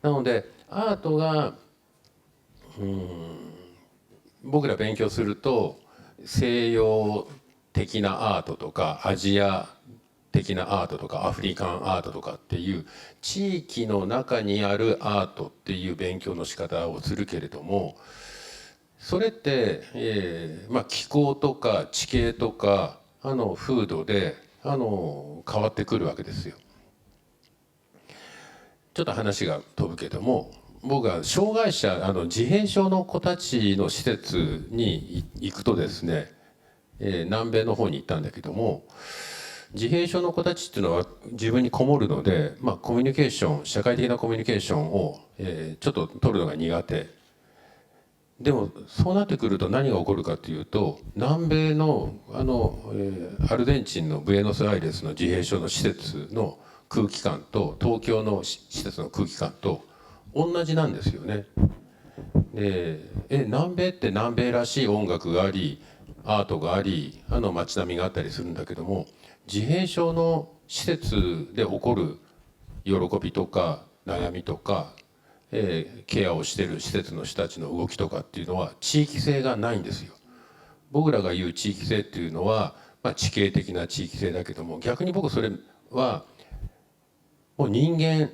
なのでアートが僕ら勉強すると西洋的なアートとかアジア的なアートとかアフリカンアートとかっていう地域の中にあるアートっていう勉強の仕方をするけれども、それって、気候とか地形とか風土で変わってくるわけですよ。ちょっと話が飛ぶけども、僕は障害者自閉症の子たちの施設に行くとですね、南米の方に行ったんだけども、自閉症の子たちっていうのは自分にこもるので、コミュニケーション、社会的なコミュニケーションを、ちょっと取るのが苦手。でもそうなってくると何が起こるかというと、南米のアルゼンチンのブエノスアイレスの自閉症の施設の空気感と東京の施設の空気感と同じなんですよね。南米って南米らしい音楽がありアートがあり街並みがあったりするんだけども、自閉症の施設で起こる喜びとか悩みとか、ケアをしている施設の人たちの動きとかっていうのは地域性がないんですよ。僕らが言う地域性っていうのは、地形的な地域性だけども、逆に僕それはもう人間っ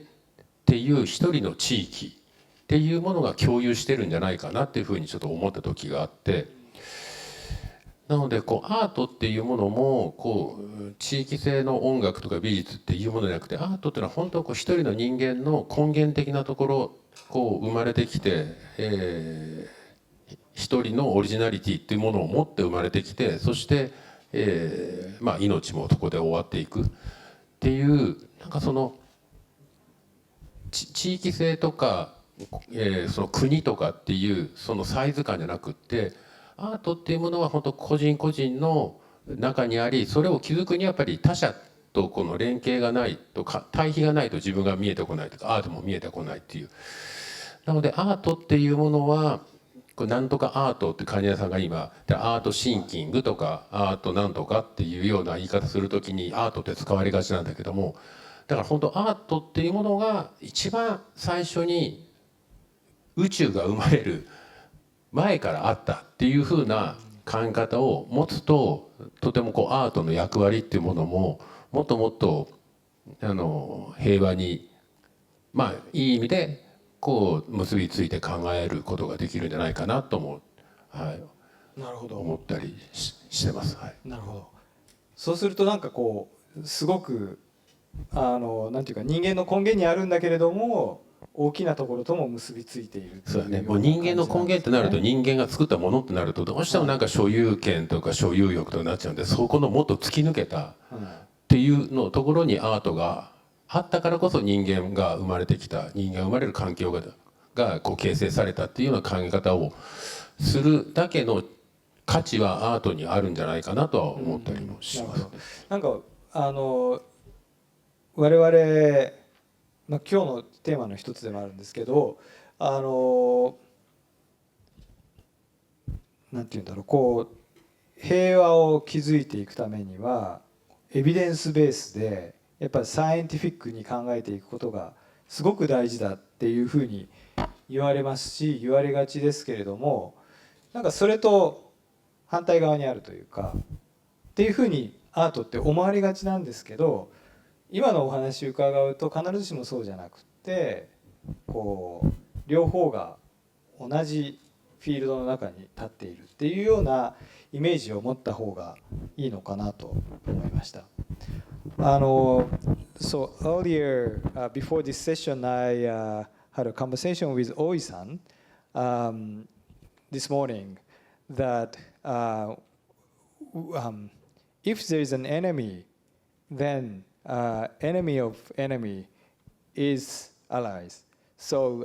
ていう一人の地域っていうものが共有してるんじゃないかなっていうふうにちょっと思った時があって、なのでアートっていうものも地域性の音楽とか美術っていうものじゃなくて、アートっていうのは本当一人の人間の根源的なところ生まれてきて、一人のオリジナリティっていうものを持って生まれてきて、そして、命もそこで終わっていくっていう、なんかその地域性とか、その国とかっていうそのサイズ感じゃなくって、アートっていうものは本当個人個人の中にあり、それを築くにはやっぱり他者とこの連携がないとか対比がないと自分が見えてこないとかアートも見えてこないっていう。なのでアートっていうものはなんとかアートって患者さんが今アートシンキングとかアートなんとかっていうような言い方するときにアートって使われがちなんだけども、だから本当アートっていうものが一番最初に宇宙が生まれる前からあったっていう風な考え方を持つと、とてもアートの役割っていうものももっともっと平和にいい意味で結びついて考えることができるんじゃないかなと思ったりしてます。はい、なるほど。そうするとなんかすごくなんていうか人間の根源にあるんだけれども大きなところとも結びついている。そうだね。もう人間の根源ってなると、人間が作ったものってなるとどうしてもなんか所有権とか所有欲とかなっちゃうんで、そこのもっと突き抜けたっていうのところにアートがあったからこそ人間が生まれてきた、人間が生まれる環境が形成されたっていうような考え方をするだけの価値はアートにあるんじゃないかなとは思ったりもします。なんか我々今日のテーマの一つでもあるんですけど、なんていうんだろう、平和を築いていくためにはエビデンスベースでやっぱりサイエンティフィックに考えていくことがすごく大事だっていうふうに言われますし、言われがちですけれども、なんかそれと反対側にあるというかっていうふうにアートって思われがちなんですけど、今のお話を伺うと必ずしもそうじゃなくて、両方が同じフィールドの中に立っているっていうようなイメージを持った方がいいのかなと思いました。So earlier, before this session, I had a conversation with Oi-san this morning that if there is an enemy, then enemy of enemy is allies. So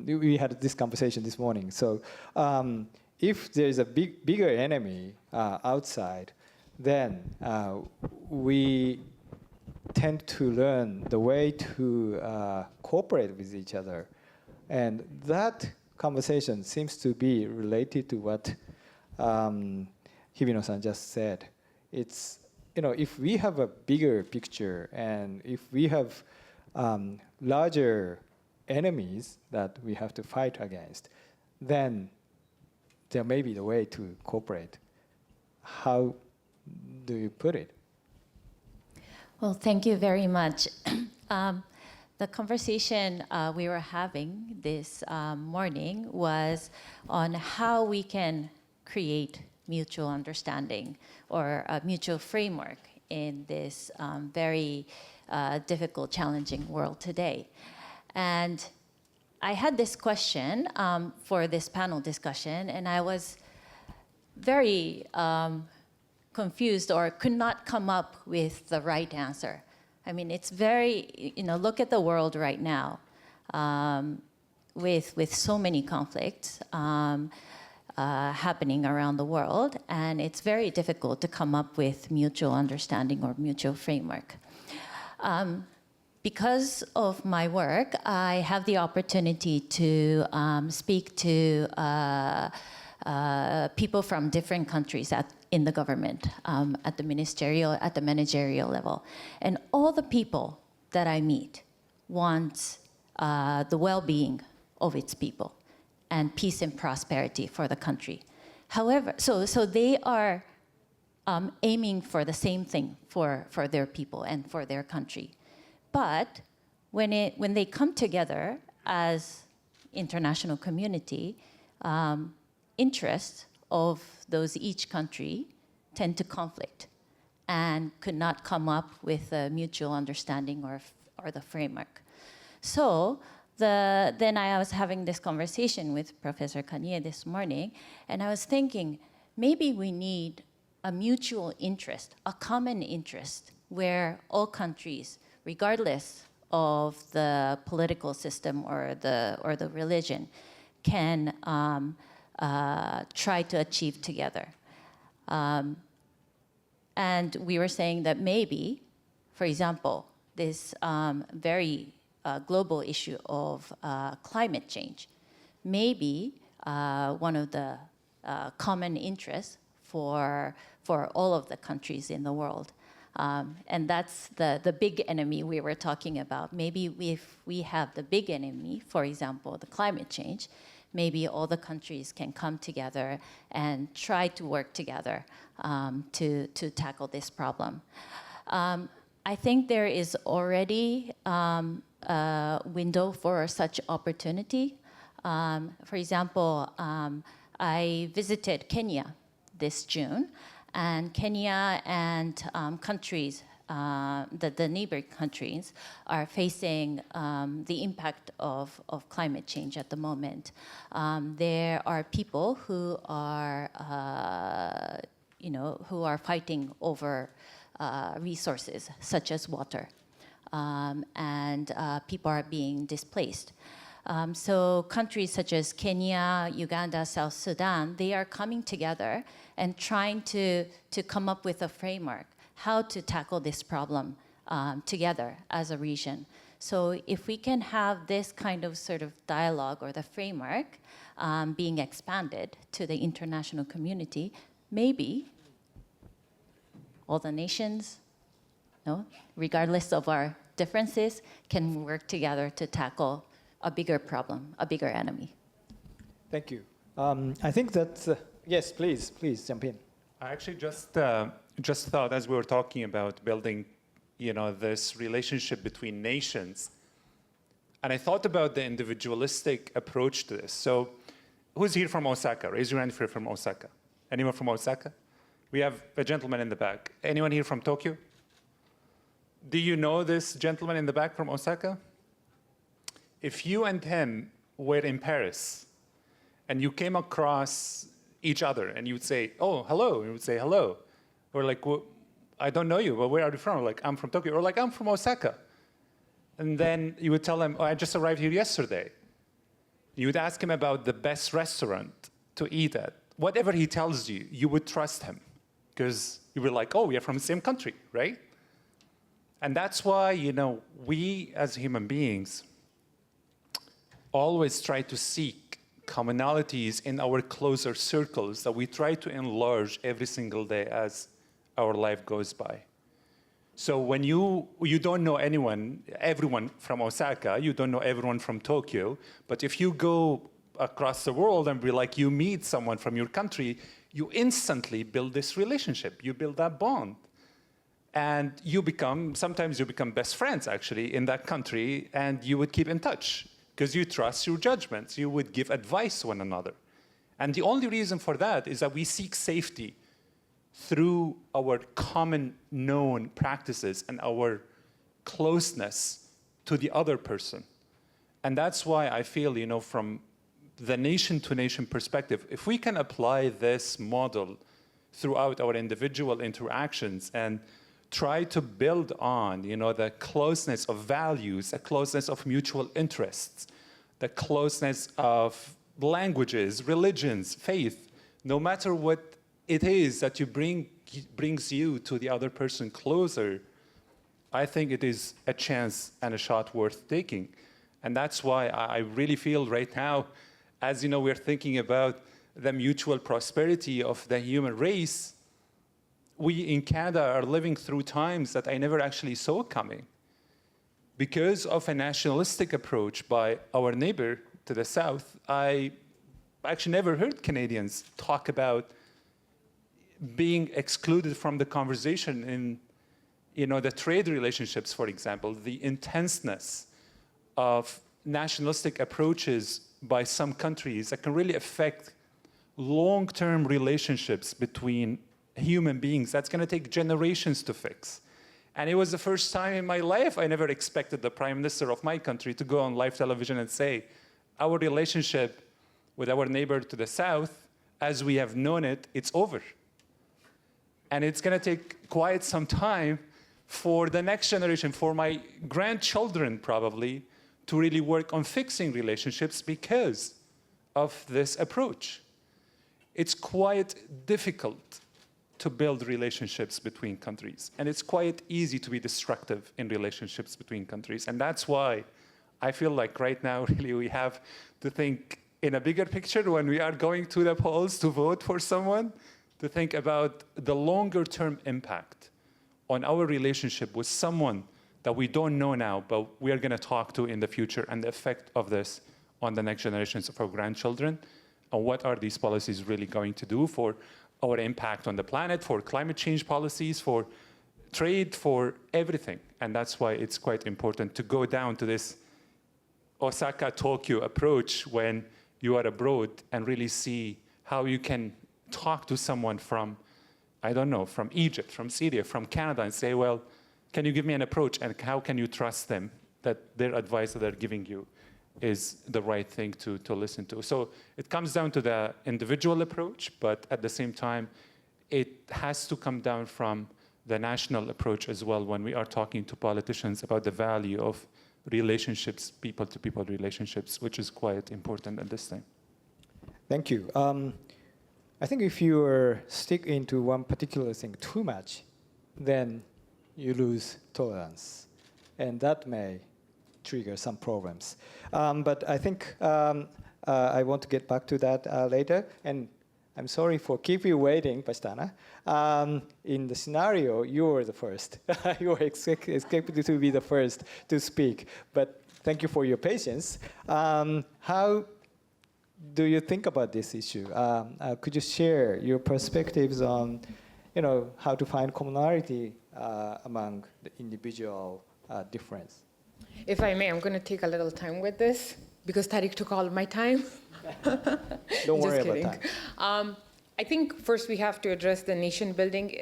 we had this conversation this morning. So if there is a bigger enemy outside, then we tend to learn the way to cooperate with each other. And that conversation seems to be related to what Hibino-san just said. It's if we have a bigger picture and if we have larger enemies that we have to fight against, then there may be the way to cooperate. How do you put it? Well, thank you very much. The conversation we were having this morning was on how we can create mutual understanding or a mutual framework in this very difficult, challenging world today. And I had this question for this panel discussion, and I was very confused or could not come up with the right answer. I mean, it's very, look at the world right now with so many conflicts happening around the world, and it's very difficult to come up with mutual understanding or mutual framework. Because of my work, I have the opportunity to speak to people from different countries in the government, at the managerial level. And all the people that I meet want the well-being of its people and peace and prosperity for the country. However, so they are aiming for the same thing for their people and for their country. But when they come together as international community, interests of those each country tend to conflict and could not come up with a mutual understanding or the framework. So then I was having this conversation with Professor Kanye this morning, and I was thinking maybe we need a mutual interest, a common interest, where all countries, regardless of the political system or the religion, can try to achieve together. And we were saying that maybe, for example, this very global issue of climate change, maybe one of the common interests for all of the countries in the world. And that's the big enemy we were talking about. Maybe if we have the big enemy, for example, the climate change, maybe all the countries can come together and try to work together to tackle this problem. I think there is already a window for such opportunity. For example, I visited Kenya this June, and Kenya and countries, the neighboring countries, are facing the impact of climate change at the moment. There are people who are, who are fighting over resources such as water, and people are being displaced. So countries such as Kenya, Uganda, South Sudan, they are coming together and trying to come up with a framework how to tackle this problem together as a region. So if we can have this kind of sort of dialogue or the framework being expanded to the international community, maybe all the nations, regardless of our differences, can work together to tackle a bigger problem, a bigger enemy. Thank you. I think that, yes, please jump in. I actually just thought, as we were talking about building, this relationship between nations, and I thought about the individualistic approach to this. So, who's here from Osaka? Raise your hand if you're from Osaka. Anyone from Osaka? We have a gentleman in the back. Anyone here from Tokyo? Do you know this gentleman in the back from Osaka? If you and him were in Paris, and you came across each other, and you would say, "Oh, hello," and you would say, "Hello," or like, well, "I don't know you, but where are you from?" Or like, "I'm from Tokyo," or like, "I'm from Osaka." And then you would tell him, "Oh, I just arrived here yesterday." You would ask him about the best restaurant to eat at. Whatever he tells you, you would trust him, because you were like, "Oh, we are from the same country," right? And that's why, we as human beings always try to seek commonalities in our closer circles that we try to enlarge every single day as our life goes by. So when you don't know everyone from Osaka, you don't know everyone from Tokyo, but if you go across the world and you meet someone from your country, you instantly build this relationship, you build that bond. And sometimes you become best friends actually in that country, and you would keep in touch because you trust your judgments, you would give advice to one another. And the only reason for that is that we seek safety through our common known practices and our closeness to the other person. And that's why I feel, from the nation-to-nation perspective, if we can apply this model throughout our individual interactions and try to build on, the closeness of values, the closeness of mutual interests, the closeness of languages, religions, faith, no matter what it is that brings you to the other person closer, I think it is a chance and a shot worth taking. And that's why I really feel right now, as we're thinking about the mutual prosperity of the human race, we in Canada are living through times that I never actually saw coming. Because of a nationalistic approach by our neighbor to the south, I actually never heard Canadians talk about being excluded from the conversation in the trade relationships, for example, the intenseness of nationalistic approaches by some countries that can really affect long-term relationships between human beings. That's going to take generations to fix. And it was the first time in my life I never expected the Prime Minister of my country to go on live television and say, our relationship with our neighbor to the south, as we have known it, it's over. And it's going to take quite some time for the next generation, for my grandchildren probably, to really work on fixing relationships because of this approach. It's quite difficult to build relationships between countries. And it's quite easy to be destructive in relationships between countries. And that's why I feel like right now, really, we have to think in a bigger picture when we are going to the polls to vote for someone, to think about the longer-term impact on our relationship with someone that we don't know now, but we are going to talk to in the future, and the effect of this on the next generations of our grandchildren, and what are these policies really going to do for our impact on the planet, for climate change policies, for trade, for everything. And that's why it's quite important to go down to this Osaka-Tokyo approach when you are abroad and really see how you can talk to someone from, I don't know, from Egypt, from Syria, from Canada, and say, well, can you give me an approach, and how can you trust them that their advice that they're giving you is the right thing to listen to? So it comes down to the individual approach, but at the same time, it has to come down from the national approach as well when we are talking to politicians about the value of relationships, people-to-people relationships, which is quite important at this time. Thank you. I think if you stick into one particular thing too much, then you lose tolerance, and that may trigger some problems. But I think I want to get back to that later, and I'm sorry for keep you waiting, Pastana. In the scenario, you were the first. You were expected to be the first to speak, but thank you for your patience. How do you think about this issue? Could you share your perspectives on, how to find commonality among the individual difference? If I may, I'm going to take a little time with this because Tariq took all of my time. Don't worry about time. I think first we have to address the nation-building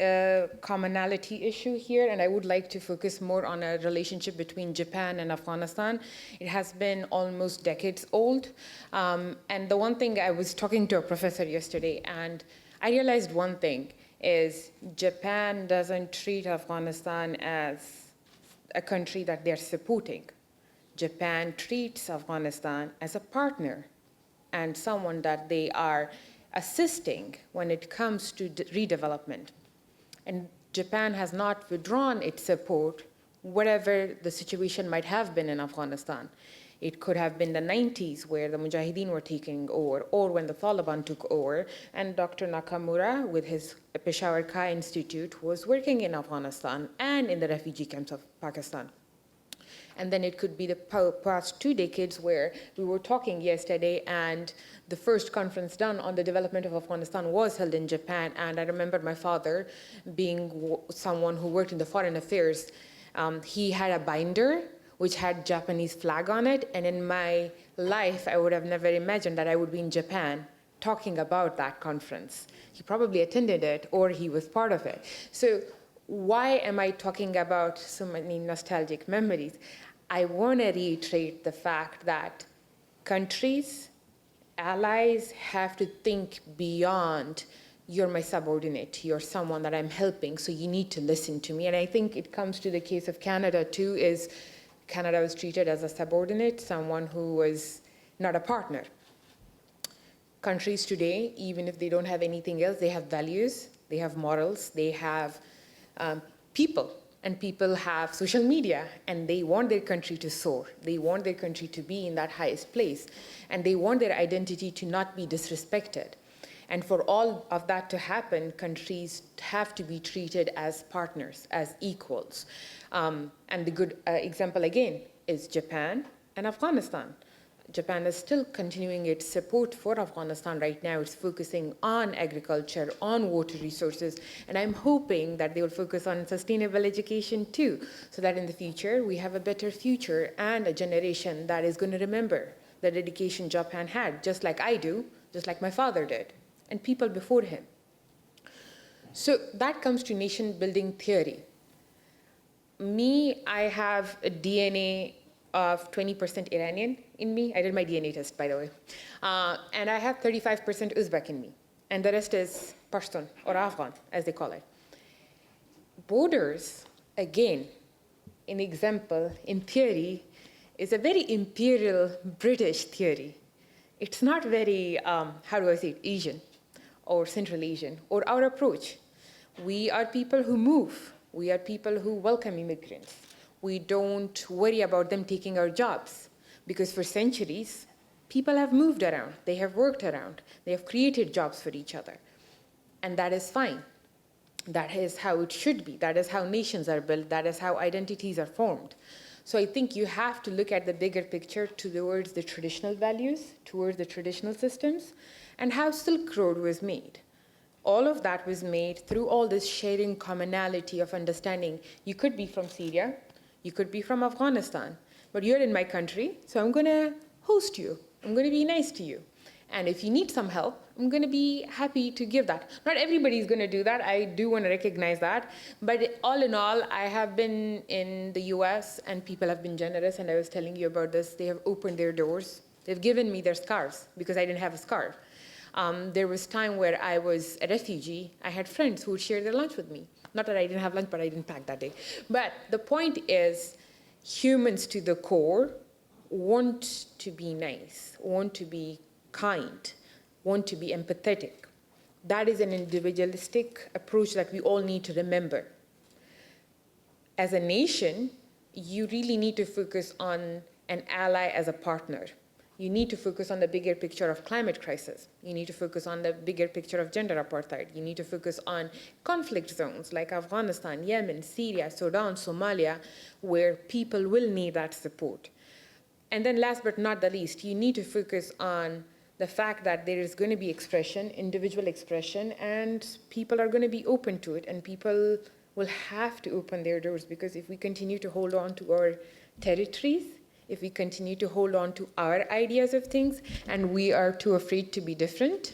commonality issue here, and I would like to focus more on a relationship between Japan and Afghanistan. It has been almost decades old, and the one thing I was talking to a professor yesterday, and I realized one thing is Japan doesn't treat Afghanistan as a country that they're supporting. Japan treats Afghanistan as a partner and someone that they are assisting when it comes to redevelopment. And Japan has not withdrawn its support, whatever the situation might have been in Afghanistan. It could have been the 90s where the Mujahideen were taking over, or when the Taliban took over, and Dr. Nakamura, with his Peshawar Kai Institute, was working in Afghanistan and in the refugee camps of Pakistan. And then it could be the past 2 decades where we were talking yesterday, and the first conference done on the development of Afghanistan was held in Japan. And I remember my father being someone who worked in the foreign affairs. He had a binder which had Japanese flag on it. And in my life, I would have never imagined that I would be in Japan talking about that conference. He probably attended it or he was part of it. So why am I talking about so many nostalgic memories? I want to reiterate the fact that countries, allies have to think beyond, you're my subordinate, you're someone that I'm helping, so you need to listen to me. And I think it comes to the case of Canada too, is Canada was treated as a subordinate, someone who was not a partner. Countries today, even if they don't have anything else, they have values, they have morals, they have people, and people have social media, and they want their country to soar. They want their country to be in that highest place, and they want their identity to not be disrespected. And for all of that to happen, countries have to be treated as partners, as equals. And the good example, again, is Japan and Afghanistan. Japan is still continuing its support for Afghanistan right now. It's focusing on agriculture, on water resources, and I'm hoping that they will focus on sustainable education too, so that in the future we have a better future and a generation that is going to remember the dedication Japan had, just like I do, just like my father did, and people before him. So that comes to nation building theory. Me, I have a DNA of 20% Iranian in me. I did my DNA test, by the way. And I have 35% Uzbek in me. And the rest is Pashtun, or Afghan, as they call it. Borders, again, an example, in theory, is a very imperial British theory. It's not very, how do I say it, Asian, or Central Asian, or our approach. We are people who move. We are people who welcome immigrants. We don't worry about them taking our jobs, because for centuries, people have moved around, they have worked around, they have created jobs for each other. And that is fine. That is how it should be. That is how nations are built. That is how identities are formed. So I think you have to look at the bigger picture towards the traditional values, towards the traditional systems, and how Silk Road was made. All of that was made through all this sharing commonality of understanding. You could be from Syria, you could be from Afghanistan, but you're in my country, so I'm going to host you. I'm going to be nice to you. And if you need some help, I'm going to be happy to give that. Not everybody's going to do that. I do want to recognize that. But all in all, I have been in the US, and people have been generous, and I was telling you about this. They have opened their doors. They've given me their scarves because I didn't have a scarf. There was time where I was a refugee. I had friends who would share their lunch with me. Not that I didn't have lunch, but I didn't pack that day. But the point is, humans to the core want to be nice, want to be kind, want to be empathetic. That is an individualistic approach that we all need to remember. As a nation, you really need to focus on an ally as a partner. You need to focus on the bigger picture of climate crisis. You need to focus on the bigger picture of gender apartheid. You need to focus on conflict zones like Afghanistan, Yemen, Syria, Sudan, Somalia, where people will need that support. And then last but not the least, you need to focus on the fact that there is going to be expression, individual expression, and people are going to be open to it, and people will have to open their doors, because if we continue to hold on to our territories, if we continue to hold on to our ideas of things, and we are too afraid to be different,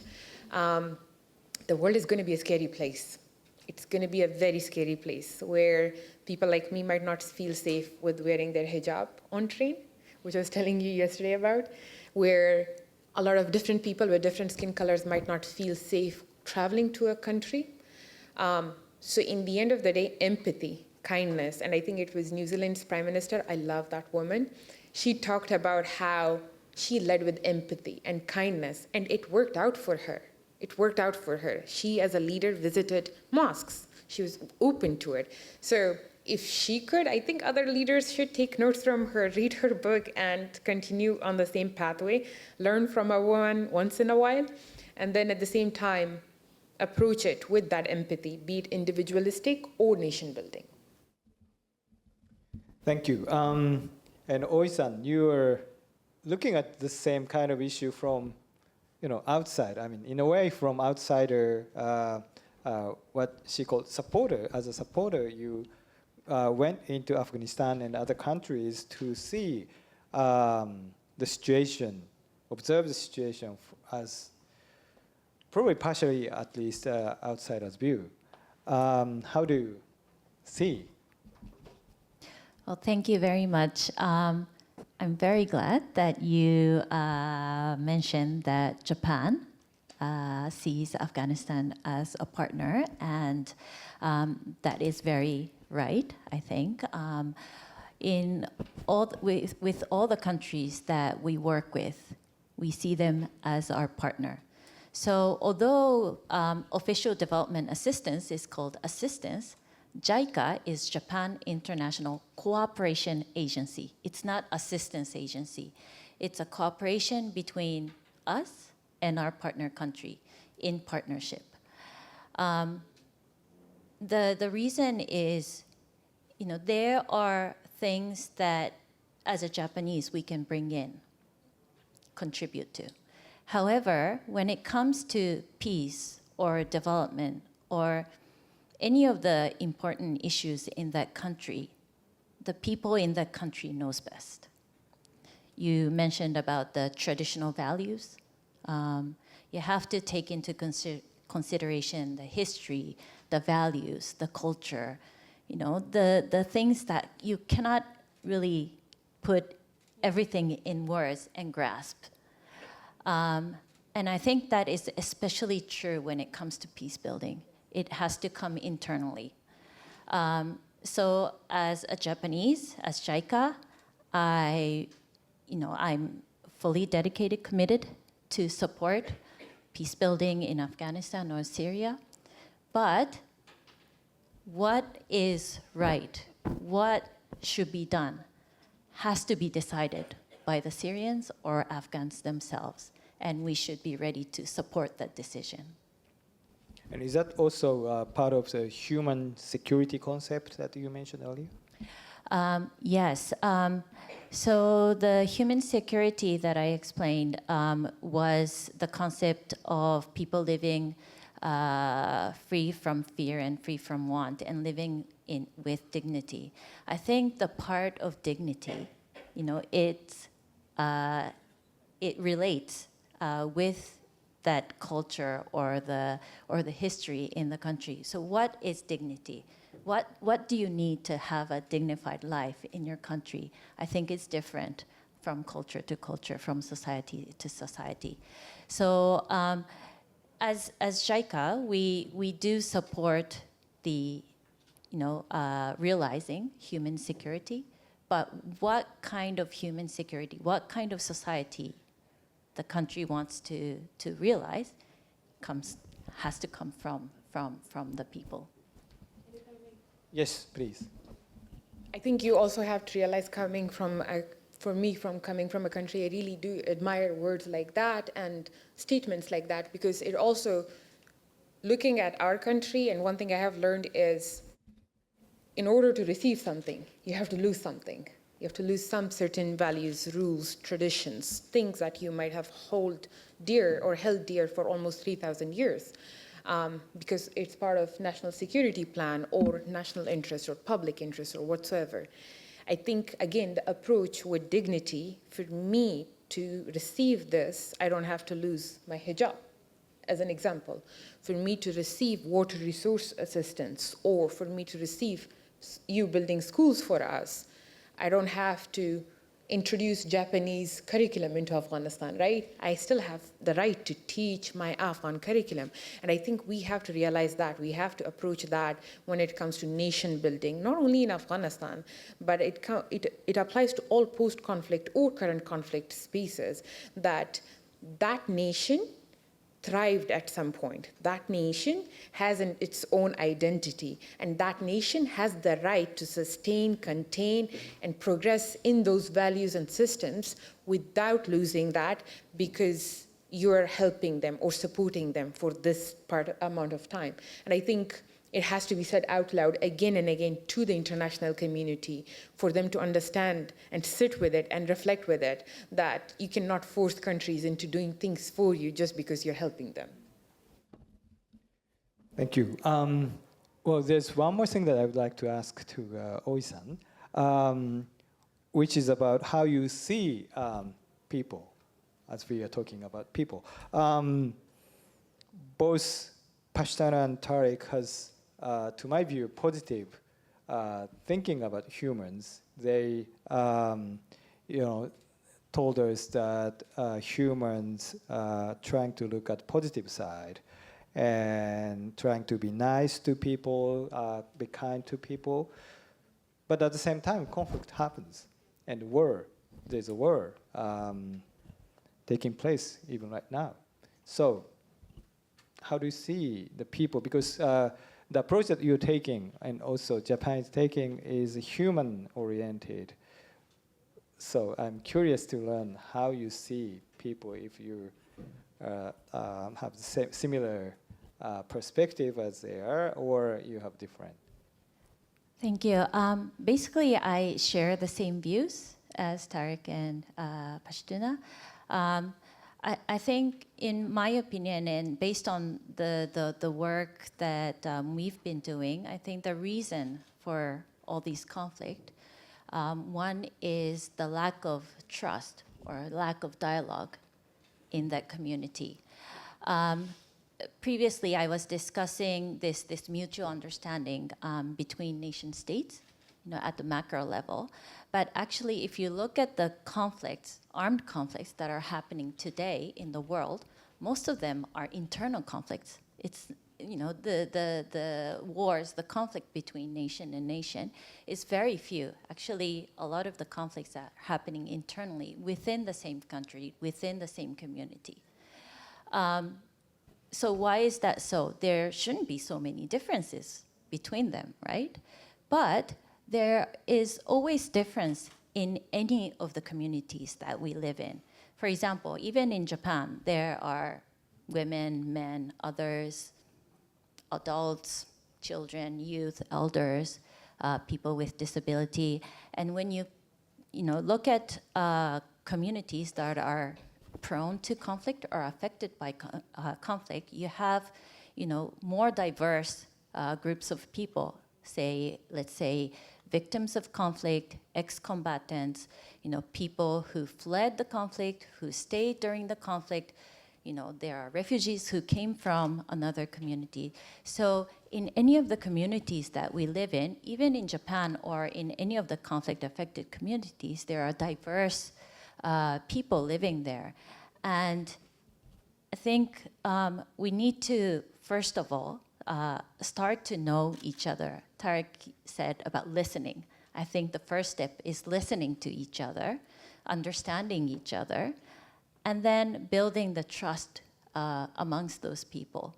the world is going to be a scary place. It's going to be a very scary place where people like me might not feel safe with wearing their hijab on train, which I was telling you yesterday about, where a lot of different people with different skin colors might not feel safe traveling to a country. So in the end of the day, empathy, kindness, and I think it was New Zealand's Prime Minister, I love that woman, she talked about how she led with empathy and kindness, and it worked out for her. It worked out for her. She, as a leader, visited mosques. She was open to it. So if she could, I think other leaders should take notes from her, read her book, and continue on the same pathway, learn from a woman once in a while, and then at the same time, approach it with that empathy, be it individualistic or nation building. Thank you. And Oi-san, you are looking at the same kind of issue from, outside. I mean, in a way, from outsider, what she called supporter. As a supporter, you went into Afghanistan and other countries to see the situation, observe the situation as probably partially, at least, outsider's view. How do you see? Well, thank you very much. I'm very glad that you mentioned that Japan sees Afghanistan as a partner, and that is very right, I think. With all the countries that we work with, we see them as our partner. So although official development assistance is called assistance, JICA is Japan International Cooperation Agency. It's not assistance agency. It's a cooperation between us and our partner country in partnership. The reason is, there are things that as a Japanese we can bring in, contribute to. However, when it comes to peace or development or any of the important issues in that country, the people in that country knows best. You mentioned about the traditional values. You have to take into consideration the history, the values, the culture, the things that you cannot really put everything in words and grasp. And I think that is especially true when it comes to peace building. It has to come internally. So as a Japanese, as JICA, I'm fully dedicated, committed to support peace building in Afghanistan or Syria. But what is right, what should be done, has to be decided by the Syrians or Afghans themselves. And we should be ready to support that decision. And is that also part of the human security concept that you mentioned earlier? Yes. So the human security that I explained was the concept of people living free from fear and free from want and living with dignity. I think the part of dignity, it relates with that culture or the history in the country. So what is dignity? What do you need to have a dignified life in your country? I think it's different from culture to culture, from society to society. So as JICA, we do support the realizing human security, but what kind of human security, what kind of society the country wants to realize has to come from the people. Yes, please. I think you also have to realize coming from a country, I really do admire words like that and statements like that, because it also, looking at our country, and one thing I have learned is, in order to receive something, you have to lose something. You have to lose some certain values, rules, traditions, things that you might have held dear for almost 3,000 years, because it's part of national security plan or national interest or public interest or whatsoever. I think, again, the approach with dignity, for me to receive this, I don't have to lose my hijab, as an example. For me to receive water resource assistance, or for me to receive you building schools for us, I don't have to introduce Japanese curriculum into Afghanistan, right? I still have the right to teach my Afghan curriculum. And I think we have to realize that. We have to approach that when it comes to nation building, not only in Afghanistan, but it applies to all post-conflict or current conflict spaces, that nation thrived at some point. That nation has its own identity, and that nation has the right to sustain, contain, and progress in those values and systems without losing that because you're helping them or supporting them for this amount of time. And I think it has to be said out loud again and again to the international community for them to understand and sit with it and reflect with it that you cannot force countries into doing things for you just because you're helping them. Thank you. Well, there's one more thing that I would like to ask to Oi-san, which is about how you see people, as we are talking about people. Both Pashtana and Tariq has, to my view, positive thinking about humans. They, told us that humans trying to look at positive side and trying to be nice to people, be kind to people. But at the same time, conflict happens, and there's a war taking place even right now. So how do you see the people? Because the approach that you're taking, and also Japan is taking, is human-oriented. So I'm curious to learn how you see people if you have the similar perspective as they are, or you have different. Thank you. Basically, I share the same views as Tariq and Pashtuna. I think, in my opinion, and based on the work that we've been doing, I think the reason for all these conflict, one is the lack of trust or lack of dialogue in that community. Previously, I was discussing this mutual understanding between nation states, at the macro level. But actually, if you look at the conflicts, armed conflicts that are happening today in the world, most of them are internal conflicts. It's, the wars, the conflict between nation and nation is very few. Actually, a lot of the conflicts are happening internally within the same country, within the same community. So why is that so? There shouldn't be so many differences between them, right? But there is always difference in any of the communities that we live in. For example, even in Japan, there are women, men, others, adults, children, youth, elders, people with disability. And when you look at communities that are prone to conflict or affected by conflict, you have more diverse groups of people. Let's say victims of conflict, ex-combatants, people who fled the conflict, who stayed during the conflict. There are refugees who came from another community. So in any of the communities that we live in, even in Japan or in any of the conflict-affected communities, there are diverse people living there. And I think we need to, first of all, start to know each other. Tariq said about listening. I think the first step is listening to each other, understanding each other, and then building the trust amongst those people.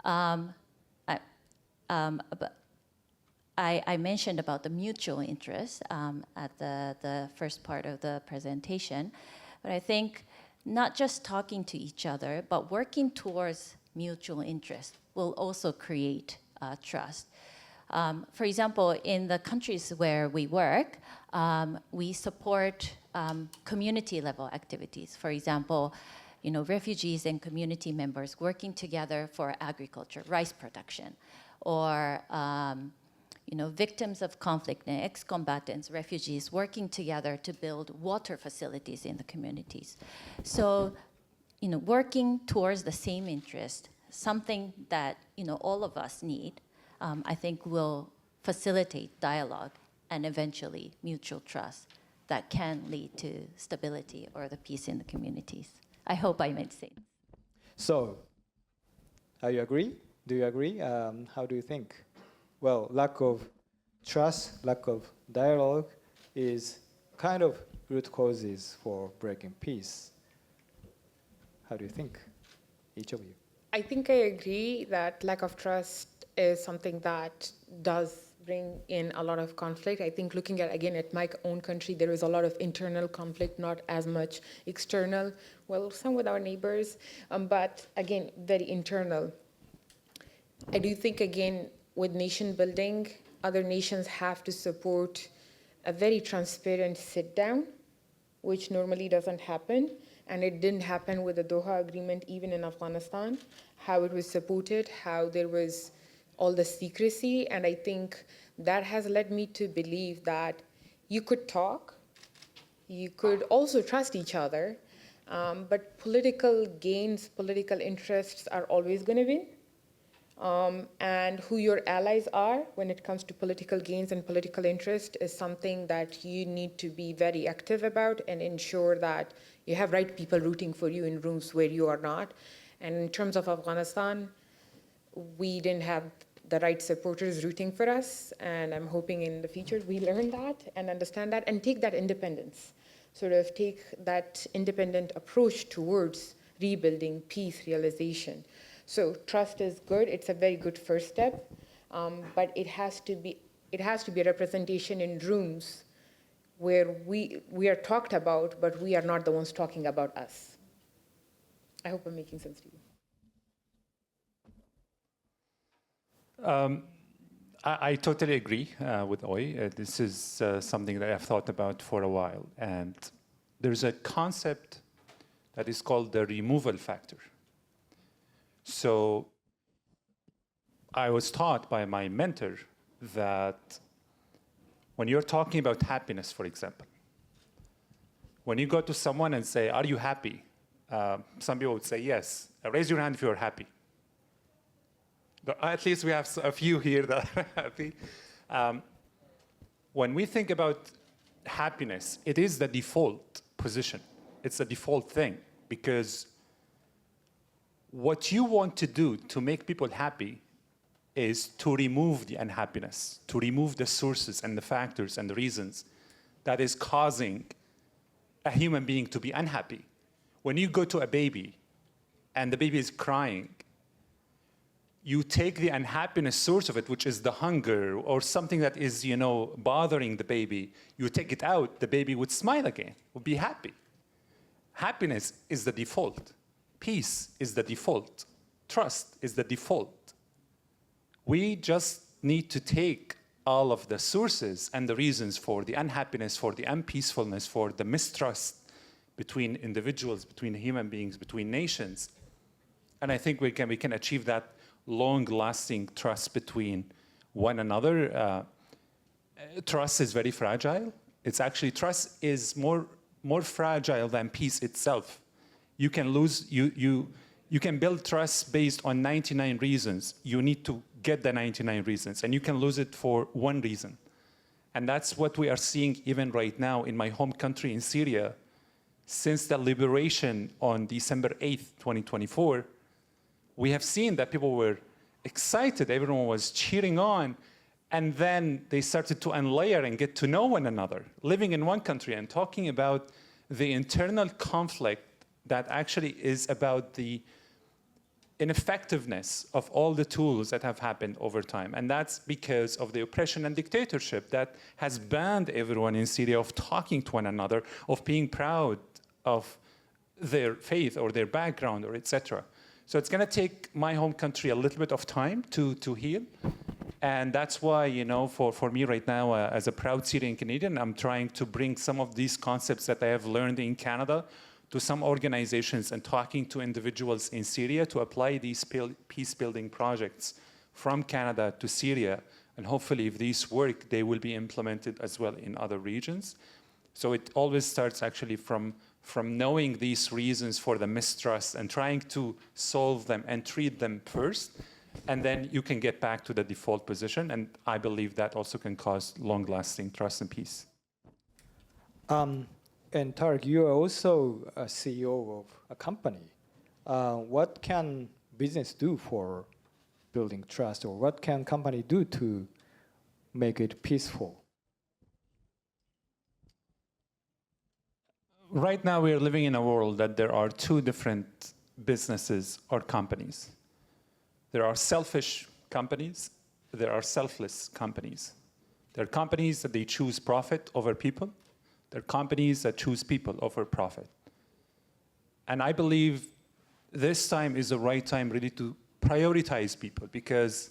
I mentioned about the mutual interest at the first part of the presentation, but I think not just talking to each other, but working towards mutual interest will also create trust. For example, in the countries where we work, we support community-level activities. For example, refugees and community members working together for agriculture, rice production, or victims of conflict and ex-combatants, refugees working together to build water facilities in the communities. So, working towards the same interest, something that all of us need, I think will facilitate dialogue and eventually mutual trust that can lead to stability or the peace in the communities. I hope I made sense. So, are you agree? Do you agree? How do you think? Well, lack of trust, lack of dialogue is kind of root causes for breaking peace. How do you think? each of you? I think I agree that lack of trust is something that does bring in a lot of conflict. I think looking at, again, at my own country, there is a lot of internal conflict, not as much external. Well, some with our neighbors, but again, very internal. I do think, again, with nation building, other nations have to support a very transparent sit-down, which normally doesn't happen. And it didn't happen with the Doha Agreement, even in Afghanistan, how it was supported, how there was all the secrecy. And I think that has led me to believe that you could talk, you could also trust each other, but political gains, political interests are always going to win. And who your allies are when it comes to political gains and political interest is something that you need to be very active about and ensure that you have right people rooting for you in rooms where you are not. And in terms of Afghanistan, we didn't have the right supporters rooting for us, and I'm hoping in the future we learn that and understand that and take that independence, sort of take that independent approach towards rebuilding, peace, realization. So trust is good. It's a very good first step, but it has to be a representation in rooms where we are talked about, but we are not the ones talking about us. I hope I'm making sense to you. I totally agree with Oy. This is something that I've thought about for a while, and there's a concept that is called the removal factor. So I was taught by my mentor that when you're talking about happiness, for example, when you go to someone and say, "Are you happy?" Some people would say yes. Raise your hand if you're happy. At least we have a few here that are happy. When we think about happiness, it is the default position. It's the default thing, because what you want to do to make people happy is to remove the unhappiness, to remove the sources and the factors and the reasons that is causing a human being to be unhappy. When you go to a baby and the baby is crying, you take the unhappiness source of it, which is the hunger or something that is, bothering the baby. You take it out, the baby would smile again, would be happy. Happiness is the default. Peace is the default. Trust is the default. We just need to take all of the sources and the reasons for the unhappiness, for the unpeacefulness, for the mistrust between individuals, between human beings, between nations. And I think we can achieve that long-lasting trust between one another. Trust is very fragile. It's actually, trust is more fragile than peace itself. You can lose, you can build trust based on 99 reasons. You need to get the 99 reasons, and you can lose it for one reason. And that's what we are seeing even right now in my home country in Syria. Since the liberation on December 8th, 2024, we have seen that people were excited, everyone was cheering on, and then they started to unlayer and get to know one another, living in one country and talking about the internal conflict that actually is about the ineffectiveness of all the tools that have happened over time. And that's because of the oppression and dictatorship that has banned everyone in Syria of talking to one another, of being proud of their faith or their background or etc. So it's going to take my home country a little bit of time to heal. And that's why, for me right now, as a proud Syrian Canadian, I'm trying to bring some of these concepts that I have learned in Canada to some organizations and talking to individuals in Syria to apply these peace-building projects from Canada to Syria. And hopefully, if these work, they will be implemented as well in other regions. So it always starts actually from knowing these reasons for the mistrust and trying to solve them and treat them first. And then you can get back to the default position. And I believe that also can cause long-lasting trust and peace. And Tarek, you are also a CEO of a company. What can business do for building trust, or what can company do to make it peaceful? Right now, we are living in a world that there are two different businesses or companies. There are selfish companies, there are selfless companies. There are companies that they choose profit over people. There are companies that choose people over profit. And I believe this time is the right time really to prioritize people, because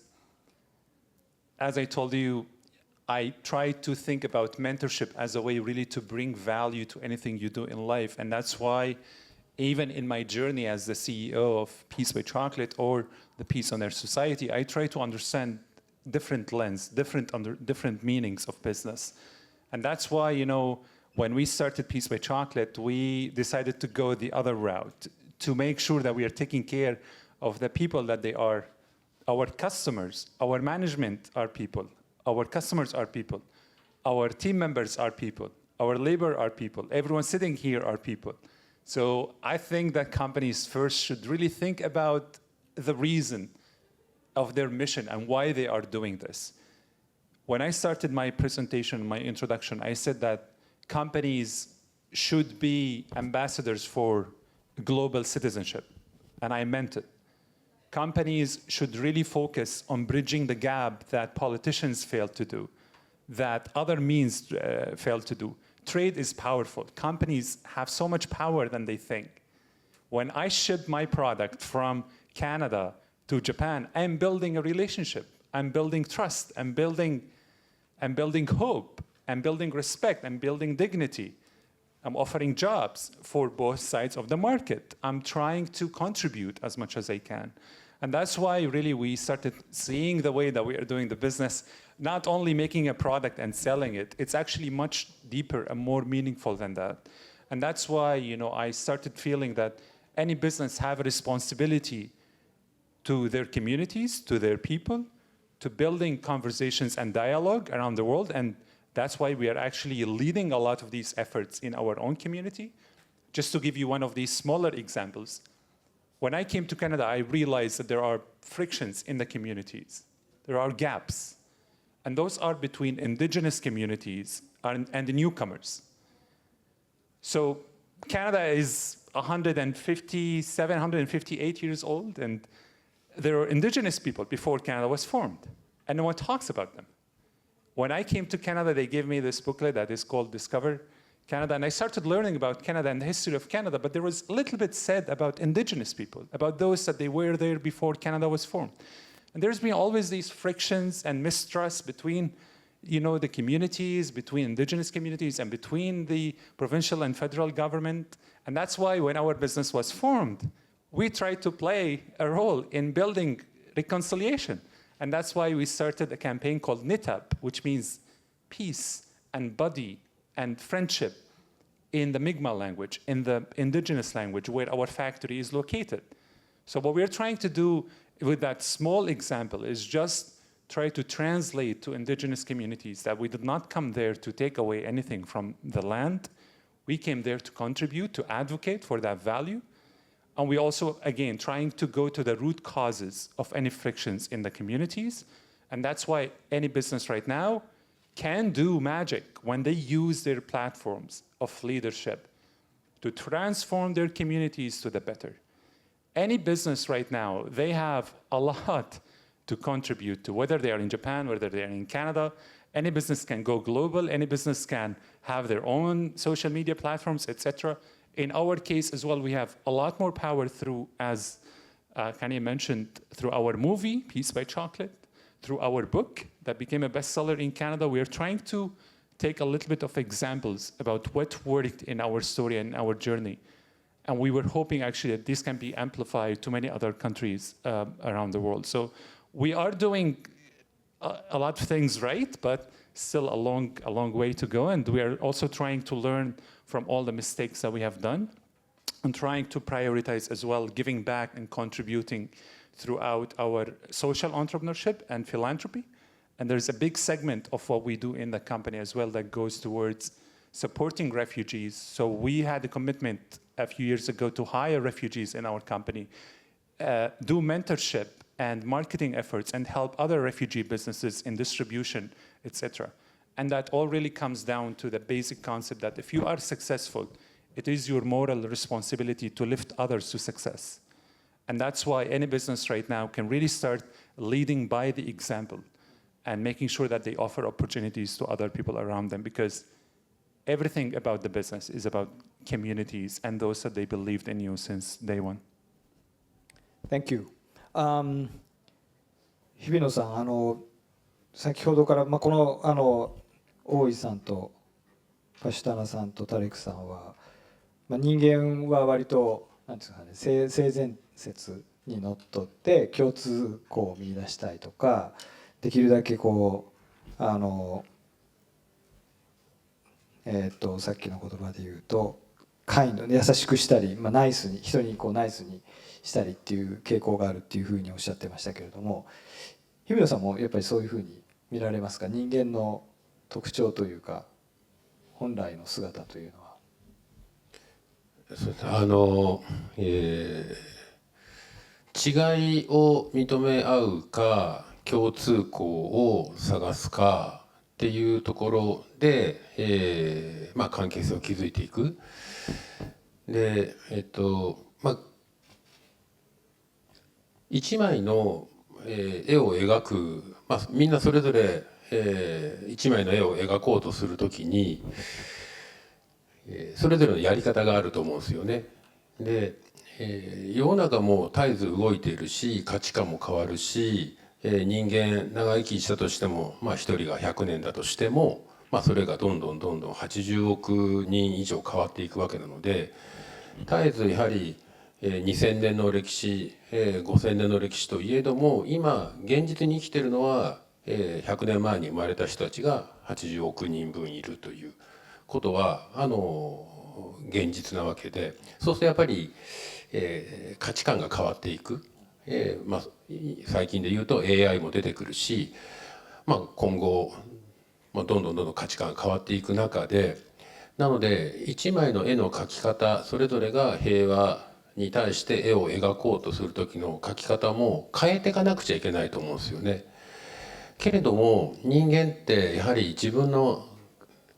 as I told you, I try to think about mentorship as a way really to bring value to anything you do in life. And that's why even in my journey as the CEO of Peace by Chocolate or the Peace on Earth Society, I try to understand different lens, different meanings of business. And that's why, you know, when we started Peace by Chocolate, we decided to go the other route to make sure that we are taking care of the people that they are, our customers, our management are people, our customers are people, our team members are people, our labor are people, everyone sitting here are people. So I think that companies first should really think about the reason of their mission and why they are doing this. When I started my presentation, my introduction, I said that companies should be ambassadors for global citizenship, and I meant it. Companies should really focus on bridging the gap that politicians fail to do, that other means fail to do. Trade is powerful. Companies have so much power than they think. When I ship my product from Canada to Japan, I'm building a relationship. I'm building trust. I'm building hope. I'm building respect. I'm building dignity. I'm offering jobs for both sides of the market. I'm trying to contribute as much as I can. And that's why really we started seeing the way that we are doing the business, not only making a product and selling it, it's actually much deeper and more meaningful than that. And that's why, you know, I started feeling that any business have a responsibility to their communities, to their people, to building conversations and dialogue around the world. And that's why we are actually leading a lot of these efforts in our own community. Just to give you one of these smaller examples, when I came to Canada, I realized that there are frictions in the communities. There are gaps. And those are between indigenous communities and the newcomers. So Canada is 157, 158 years old, and there are indigenous people before Canada was formed, and no one talks about them. When I came to Canada, they gave me this booklet that is called Discover Canada, and I started learning about Canada and the history of Canada, but there was a little bit said about indigenous people, about those that they were there before Canada was formed. And there's been always these frictions and mistrust between, you know, the communities, between indigenous communities, and between the provincial and federal government. And that's why when our business was formed, we tried to play a role in building reconciliation. And that's why we started a campaign called NITAP, which means peace and buddy and friendship in the Mi'kmaq language, in the indigenous language where our factory is located. So what we're trying to do with that small example is just try to translate to indigenous communities that we did not come there to take away anything from the land. We came there to contribute, to advocate for that value. And we also, again, trying to go to the root causes of any frictions in the communities. And that's why any business right now can do magic when they use their platforms of leadership to transform their communities to the better. Any business right now, they have a lot to contribute to, whether they are in Japan, whether they are in Canada. Any business can go global. Any business can have their own social media platforms, etc. In our case as well, we have a lot more power through, as Kanye mentioned, through our movie, Peace by Chocolate, through our book that became a bestseller in Canada. We are trying to take a little bit of examples about what worked in our story and our journey. And we were hoping actually that this can be amplified to many other countries around the world. So we are doing a lot of things right, but still a long way to go. And we are also trying to learn from all the mistakes that we have done and trying to prioritize as well, giving back and contributing throughout our social entrepreneurship and philanthropy. And there's a big segment of what we do in the company as well that goes towards supporting refugees. So we had a commitment a few years ago to hire refugees in our company, do mentorship and marketing efforts, and help other refugee businesses in distribution, etc. And that all really comes down to the basic concept that if you are successful, it is your moral responsibility to lift others to success. And that's why any business right now can really start leading by the example and making sure that they offer opportunities to other people around them, because everything about the business is about communities and those that they believed in you since day one. Thank you. 日比野さん、先ほどから、この大井さんとパシュタナさんとタレクさんは、人間は割となんですかね、性善説にのっとって共通項を見出したいとか、できるだけこうさっきの言葉で言うと優しくしたり、ナイスに人にナイスにしたりっていう傾向があるっていうふうにおっしゃってましたけれども、日比野さんもやっぱりそういうふうに見られますか？人間の特徴というか本来の姿というのは。違いを認め合うか共通項を探すかっていうところで、関係性を築いていく。で、一枚の絵を描く、みんなそれぞれ一枚の絵を描こうとするときにそれぞれのやり方があると思うんですよね。で、世の中も絶えず動いているし価値観も変わるし、人間長生きしたとしても、1人が100年だとしても、それがどんどん80億人以上変わっていくわけなので、絶えずやはり2000年の歴史、5000年の歴史といえども、今現実に生きているのは100年前に生まれた人たちが80億人分いるということは現実なわけで、そうするとやっぱり、価値観が変わっていく、最近で言うと AI も出てくるし、今後、どんどん価値観が変わっていく中で、なので一枚の絵の描き方それぞれが平和に対して絵を描こうとする時の描き方も変えていかなくちゃいけないと思うんですよね。けれども人間ってやはり自分の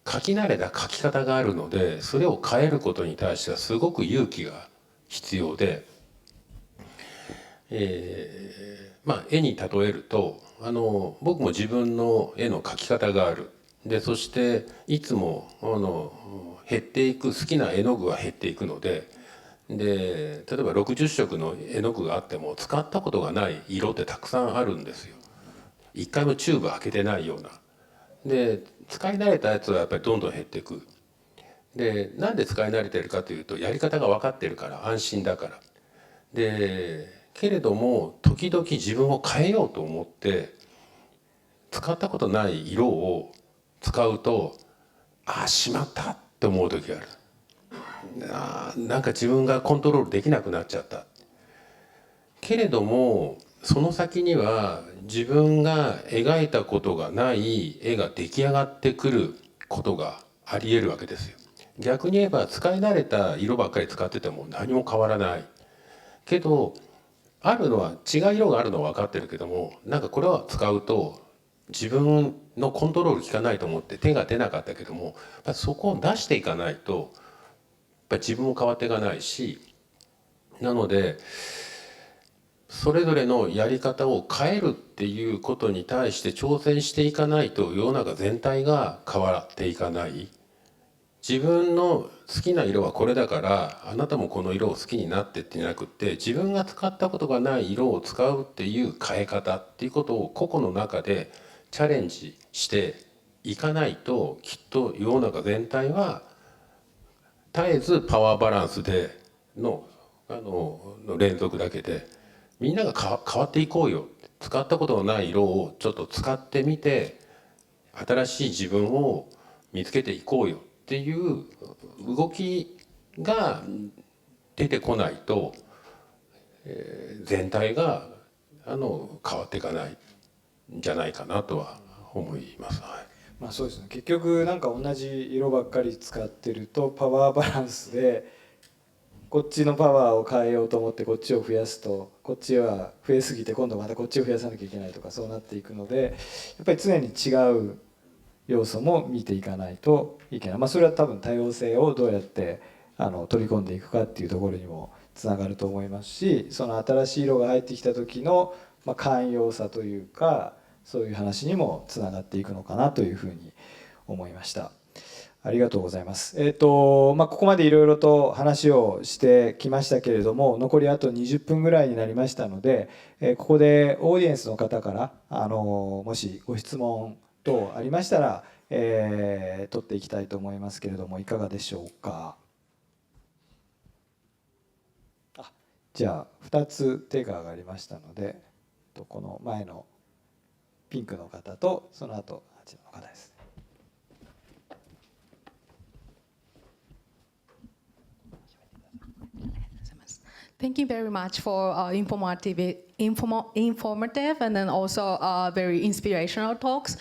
書き慣れた書き方があるので、それを変えることに対してはすごく勇気が必要で、絵に例えると僕も自分の絵の描き方がある。でそしていつも減っていく好きな絵の具は減っていくので、例えば60色の絵の具があっても使ったことがない色ってたくさんあるんですよ。一回もチューブ開けてないような。で使い慣れたやつはやっぱりどんどん減っていく。でなんで使い慣れてるかというと、やり方が分かってるから安心だから。でけれども時々自分を変えようと思って使ったことない色を使うと、しまったって思う時がある。なんか自分がコントロールできなくなっちゃった。けれどもその先には自分が描いたことがない絵が出来上がってくることがありえるわけですよ。逆に言えば使い慣れた色ばっかり使ってても何も変わらないけど、あるのは違う色があるのは分かってるけども、なんかこれは使うと自分のコントロール効かないと思って手が出なかったけども、やっぱそこを出していかないとやっぱ自分も変わっていかないし、なのでそれぞれのやり方を変えるっていうことに対して挑戦していかないと世の中全体が変わっていかない。自分の好きな色はこれだからあなたもこの色を好きになってってじゃなくって、自分が使ったことがない色を使うっていう変え方っていうことを個々の中でチャレンジしていかないと、きっと世の中全体は絶えずパワーバランスでの連続だけで、みんなが変わっていこうよ、使ったことのない色をちょっと使ってみて新しい自分を見つけていこうよっていう動きが出てこないと、全体が変わっていかないんじゃないかなとは思います。そうですね。結局なんか同じ色ばっかり使ってるとパワーバランスでこっちのパワーを変えようと思ってこっちを増やすと、こっちは増えすぎて今度またこっちを増やさなきゃいけないとか、そうなっていくので、やっぱり常に違う要素も見ていかないといけない。それは多分多様性をどうやって取り込んでいくかっていうところにもつながると思いますし、その新しい色が入ってきた時の寛容さというか、そういう話にもつながっていくのかなというふうに思いました。ありがとうございます。ここまでいろいろと話をしてきましたけれども、残りあと20分ぐらいになりましたので、ここでオーディエンスの方からもしご質問等ありましたら、取っていきたいと思いますけれども、いかがでしょうか。じゃあ2つ手が上がりましたので、この前のピンクの方とその後あちらの方です。Thank you very much for informative and then also very inspirational talks.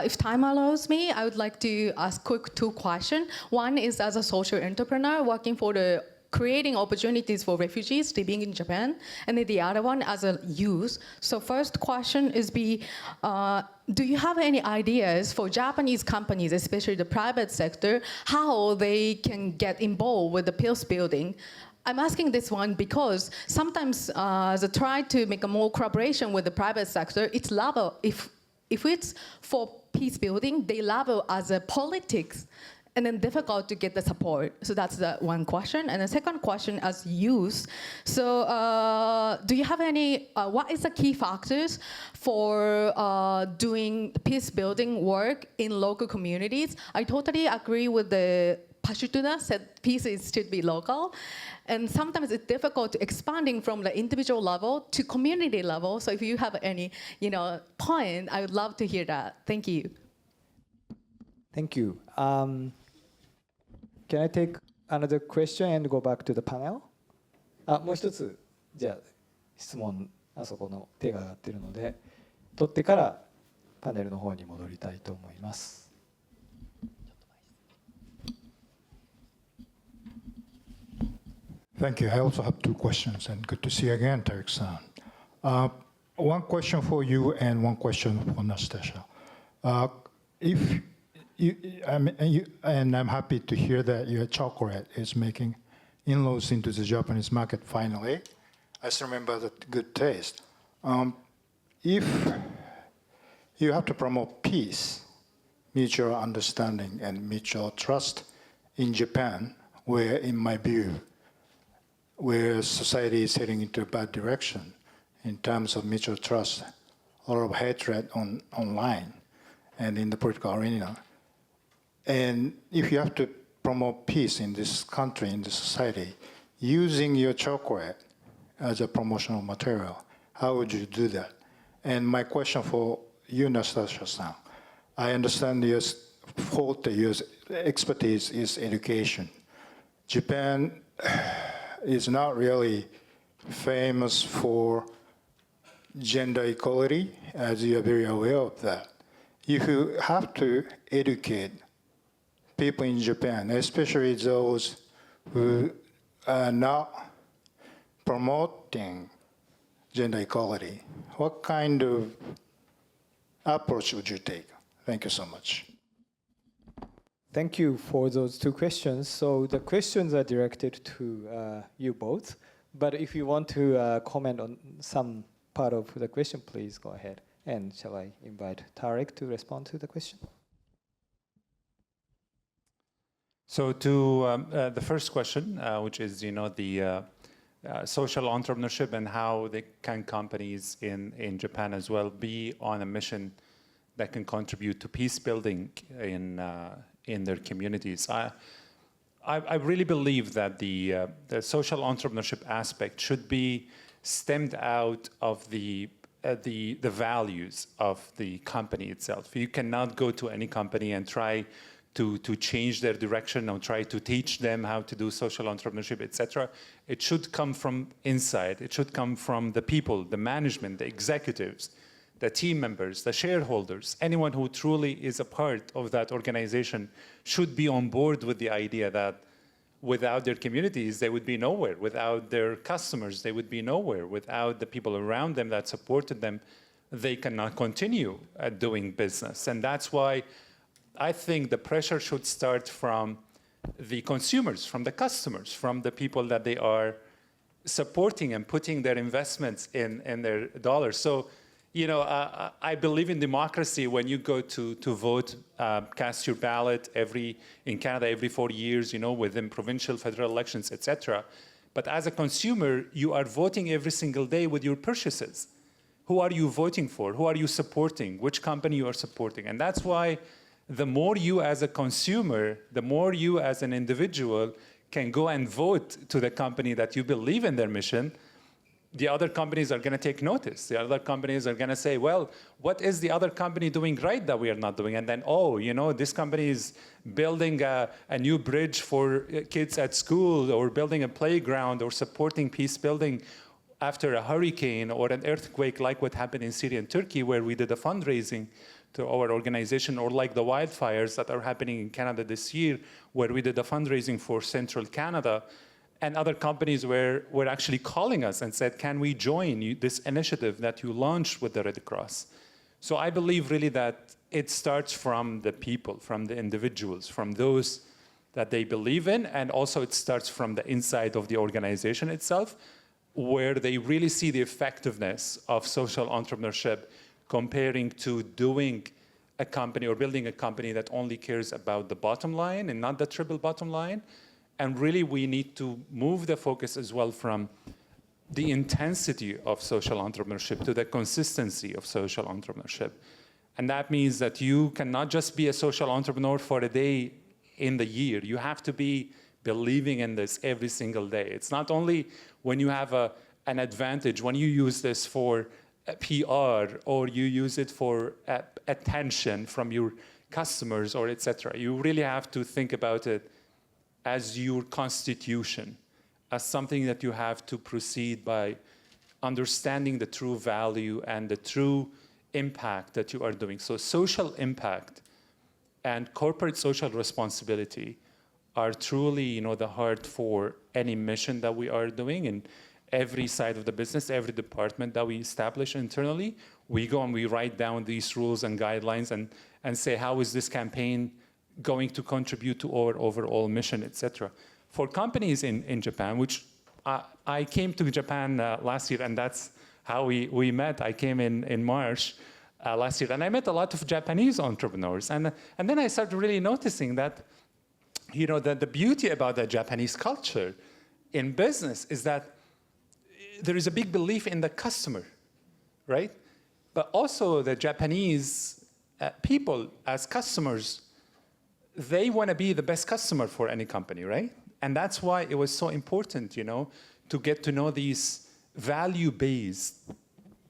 If time allows me, I would like to ask quick 2 questions. One is as a social entrepreneur working for the creating opportunities for refugees living in Japan, and then the other one as a youth. So first question is do you have any ideas for Japanese companies, especially the private sector, how they can get involved with the peace building? I'm asking this one because sometimes they try to make a more collaboration with the private sector. It's labeled, if it's for peace building, they label as a politics, and then difficult to get the support. So that's the one question. And the second question as youth. So do you have any, what is the key factors for doing peace building work in local communities? I totally agree with the Pashutuna said peace should be local. And sometimes it's difficult to expanding from the individual level to community level. So if you have any, point, I would love to hear that. Thank you. Thank you. Can I take another question and go back to the panel? もう一つ、じゃあ質問、あそこの手が上がっているので、取ってからパネルの方に戻りたいと思います。Thank you. I also have 2 questions, and good to see you again, Tarek-san. One question for you and one question for Nastasia. And I'm happy to hear that your chocolate is making inroads into the Japanese market finally. I still remember that good taste. If you have to promote peace, mutual understanding, and mutual trust in Japan, where, in my view, where society is heading into a bad direction in terms of mutual trust, a lot of hatred online and in the political arena. And if you have to promote peace in this country, in this society, using your chocolate as a promotional material, how would you do that? And my question for you, Nastasia-san, I understand your forte, your expertise is education. Japan is not really famous for gender equality, as you are very aware of that. If you have to educate people in Japan, especially those who are not promoting gender equality, what kind of approach would you take? Thank you so much. Thank you for those 2 questions. So the questions are directed to you both, but if you want to comment on some part of the question, please go ahead. And shall I invite Tarek to respond to the question? So to the first question, which is, the social entrepreneurship and how can companies in Japan as well be on a mission that can contribute to peace building in their communities. I really believe that the social entrepreneurship aspect should be stemmed out of the values of the company itself. You cannot go to any company and try to change their direction or try to teach them how to do social entrepreneurship, etc. It should come from inside. It should come from the people, the management, the executives, the team members, the shareholders. Anyone who truly is a part of that organization should be on board with the idea that without their communities, they would be nowhere. Without their customers, they would be nowhere. Without the people around them that supported them, they cannot continue doing business. And that's why I think the pressure should start from the consumers, from the customers, from the people that they are supporting and putting their investments in their dollars. So, you know, I believe in democracy. When you go to vote, cast your ballot in Canada every 4 years, you know, within provincial, federal elections, etc. But as a consumer, you are voting every single day with your purchases. Who are you voting for? Who are you supporting? Which company you are supporting? And that's why the more you as a consumer, the more you as an individual can go and vote to the company that you believe in their mission, the other companies are going to take notice. The other companies are going to say, well, what is the other company doing right that we are not doing? And then, oh, you know, this company is building a new bridge for kids at school, or building a playground, or supporting peace building after a hurricane or an earthquake, like what happened in Syria and Turkey, where we did a fundraising to our organization, or like the wildfires that are happening in Canada this year, where we did a fundraising for Central Canada. And other companies were actually calling us and said, can we join this initiative that you launched with the Red Cross? So I believe really that it starts from the people, from the individuals, from those that they believe in, and also it starts from the inside of the organization itself, where they really see the effectiveness of social entrepreneurship comparing to doing a company or building a company that only cares about the bottom line and not the triple bottom line. And really, we need to move the focus as well from the intensity of social entrepreneurship to the consistency of social entrepreneurship. And that means that you cannot just be a social entrepreneur for a day in the year. You have to be believing in this every single day. It's not only when you have an advantage, when you use this for PR, or you use it for attention from your customers, or etc. You really have to think about it as your constitution, as something that you have to proceed by understanding the true value and the true impact that you are doing. So social impact and corporate social responsibility are truly, you know, the heart for any mission that we are doing in every side of the business, every department that we establish internally. We go and we write down these rules and guidelines and say, how is this campaign going to contribute to our overall mission, etc. For companies in Japan, which I came to Japan last year, and that's how we met. I came in March last year, and I met a lot of Japanese entrepreneurs. And then I started really noticing that, you know, that the beauty about the Japanese culture in business is that there is a big belief in the customer, right? But also the Japanese people as customers, they want to be the best customer for any company, right? And that's why it was so important, you know, to get to know these value-based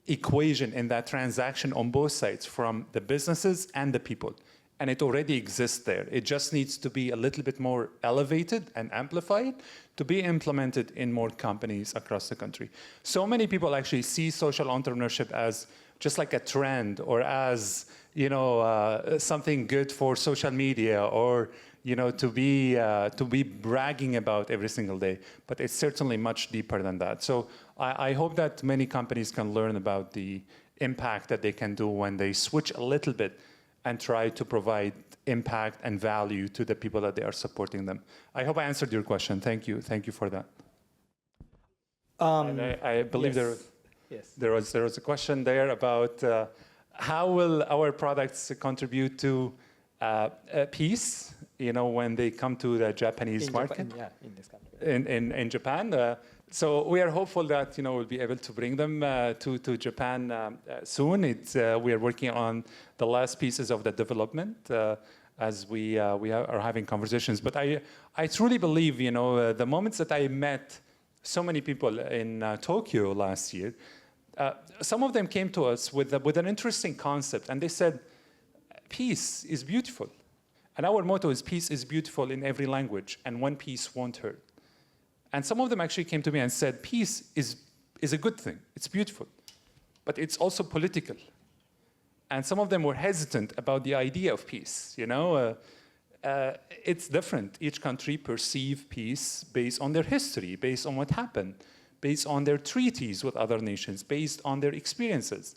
equation in that transaction on both sides, from the businesses and the people. And it already exists there. It just needs to be a little bit more elevated and amplified to be implemented in more companies across the country. So many people actually see social entrepreneurship as just like a trend, or as, you know, something good for social media, or, you know, to be bragging about every single day. But it's certainly much deeper than that. So I hope that many companies can learn about the impact that they can do when they switch a little bit and try to provide impact and value to the people that they are supporting them. I hope I answered your question. Thank you. Thank you for that. And I believe yes. there was a question there about how will our products contribute to peace, you know, when they come to the Japanese market? In this country. In Japan. So we are hopeful that, you know, we'll be able to bring them to Japan soon. We are working on the last pieces of the development as we are having conversations. But I truly believe, you know, the moments that I met so many people in Tokyo last year, some of them came to us with an interesting concept, and they said, peace is beautiful. And our motto is, peace is beautiful in every language, and one peace won't hurt. And some of them actually came to me and said, peace is a good thing. It's beautiful. But it's also political. And some of them were hesitant about the idea of peace. You know, it's different. Each country perceives peace based on their history, based on what happened, based on their treaties with other nations, based on their experiences.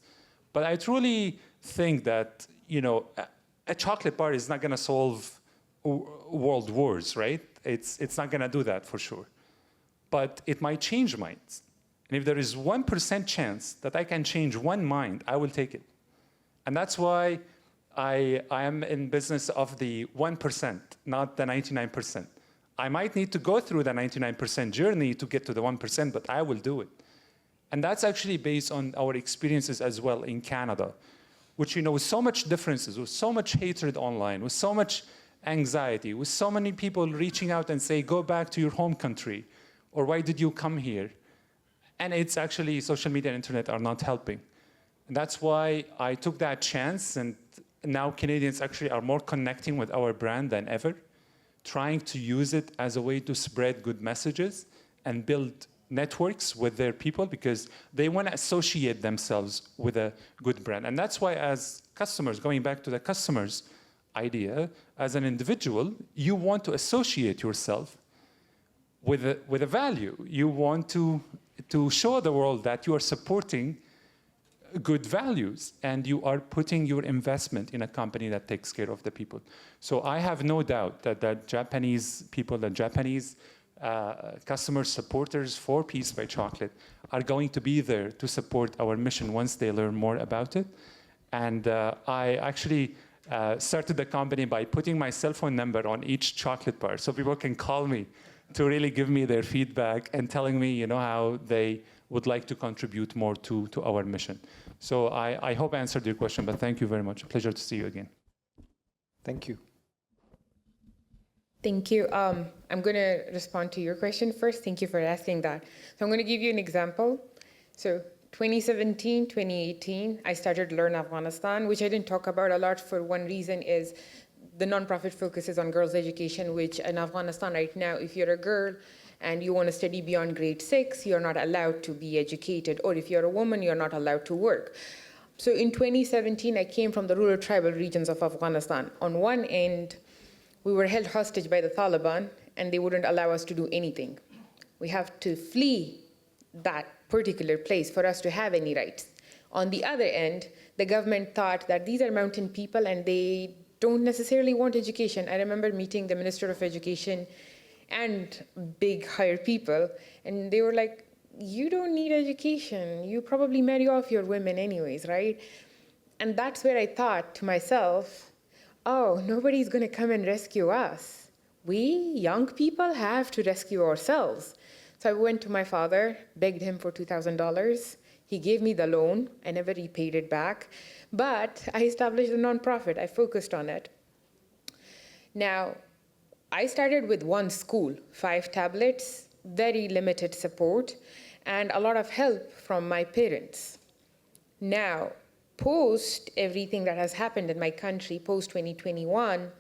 But I truly think that, you know, a chocolate bar is not going to solve world wars, right? It's not going to do that for sure. but it might change minds. And if there is 1% chance that I can change one mind, I will take it. And that's why I am in business of the 1%, not the 99%. I might need to go through the 99% journey to get to the 1%, but I will do it. And that's actually based on our experiences as well in Canada, which, you know, with so much differences, with so much hatred online, with so much anxiety, with so many people reaching out and say, go back to your home country, or why did you come here? And it's actually, social media and internet are not helping. And that's why I took that chance, and now Canadians actually are more connecting with our brand than ever, trying to use it as a way to spread good messages and build networks with their people, because they want to associate themselves with a good brand. And that's why, as customers, going back to the customers idea, as an individual, you want to associate yourself with a value. You want to show the world that you are supporting good values and you are putting your investment in a company that takes care of the people. So I have no doubt that the Japanese people, the Japanese customer supporters for Peace by Chocolate are going to be there to support our mission once they learn more about it. And I actually started the company by putting my cell phone number on each chocolate bar so people can call me to really give me their feedback and telling me, you know, how they would like to contribute more to our mission. So I hope I answered your question, but thank you very much. Pleasure to see you again. Thank you. Thank you. I'm going to respond to your question first. Thank you for asking that. So I'm going to give you an example. So 2017, 2018, I started Learn Afghanistan, which I didn't talk about a lot for one reason is the nonprofit focuses on girls' education, which in Afghanistan right now, if you're a girl and you want to study beyond grade 6, you're not allowed to be educated. Or if you're a woman, you're not allowed to work. So in 2017, I came from the rural tribal regions of Afghanistan. On one end, we were held hostage by the Taliban, and they wouldn't allow us to do anything. We have to flee that particular place for us to have any rights. On the other end, the government thought that these are mountain people and they don't necessarily want education. I remember meeting the Minister of Education and big higher people, and they were like, you don't need education. You probably marry off your women anyways, right? And that's where I thought to myself, oh, nobody's going to come and rescue us. We, young people, have to rescue ourselves. So I went to my father, begged him for $2,000. He gave me the loan. I never repaid it back. But I established a nonprofit. I focused on it. Now, I started with one school, 5 tablets, very limited support, and a lot of help from my parents. Now, post everything that has happened in my country, post 2021,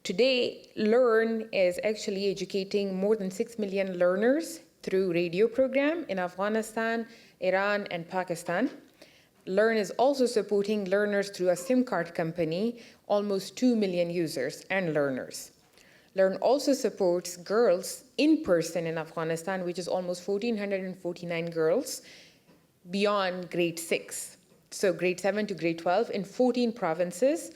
today Learn is actually educating more than 6 million learners through radio program in Afghanistan, Iran, and Pakistan. Learn is also supporting learners through a SIM card company, almost 2 million users and learners. Learn also supports girls in person in Afghanistan, which is almost 1,449 girls beyond grade 6. So grade 7 to grade 12 in 14 provinces.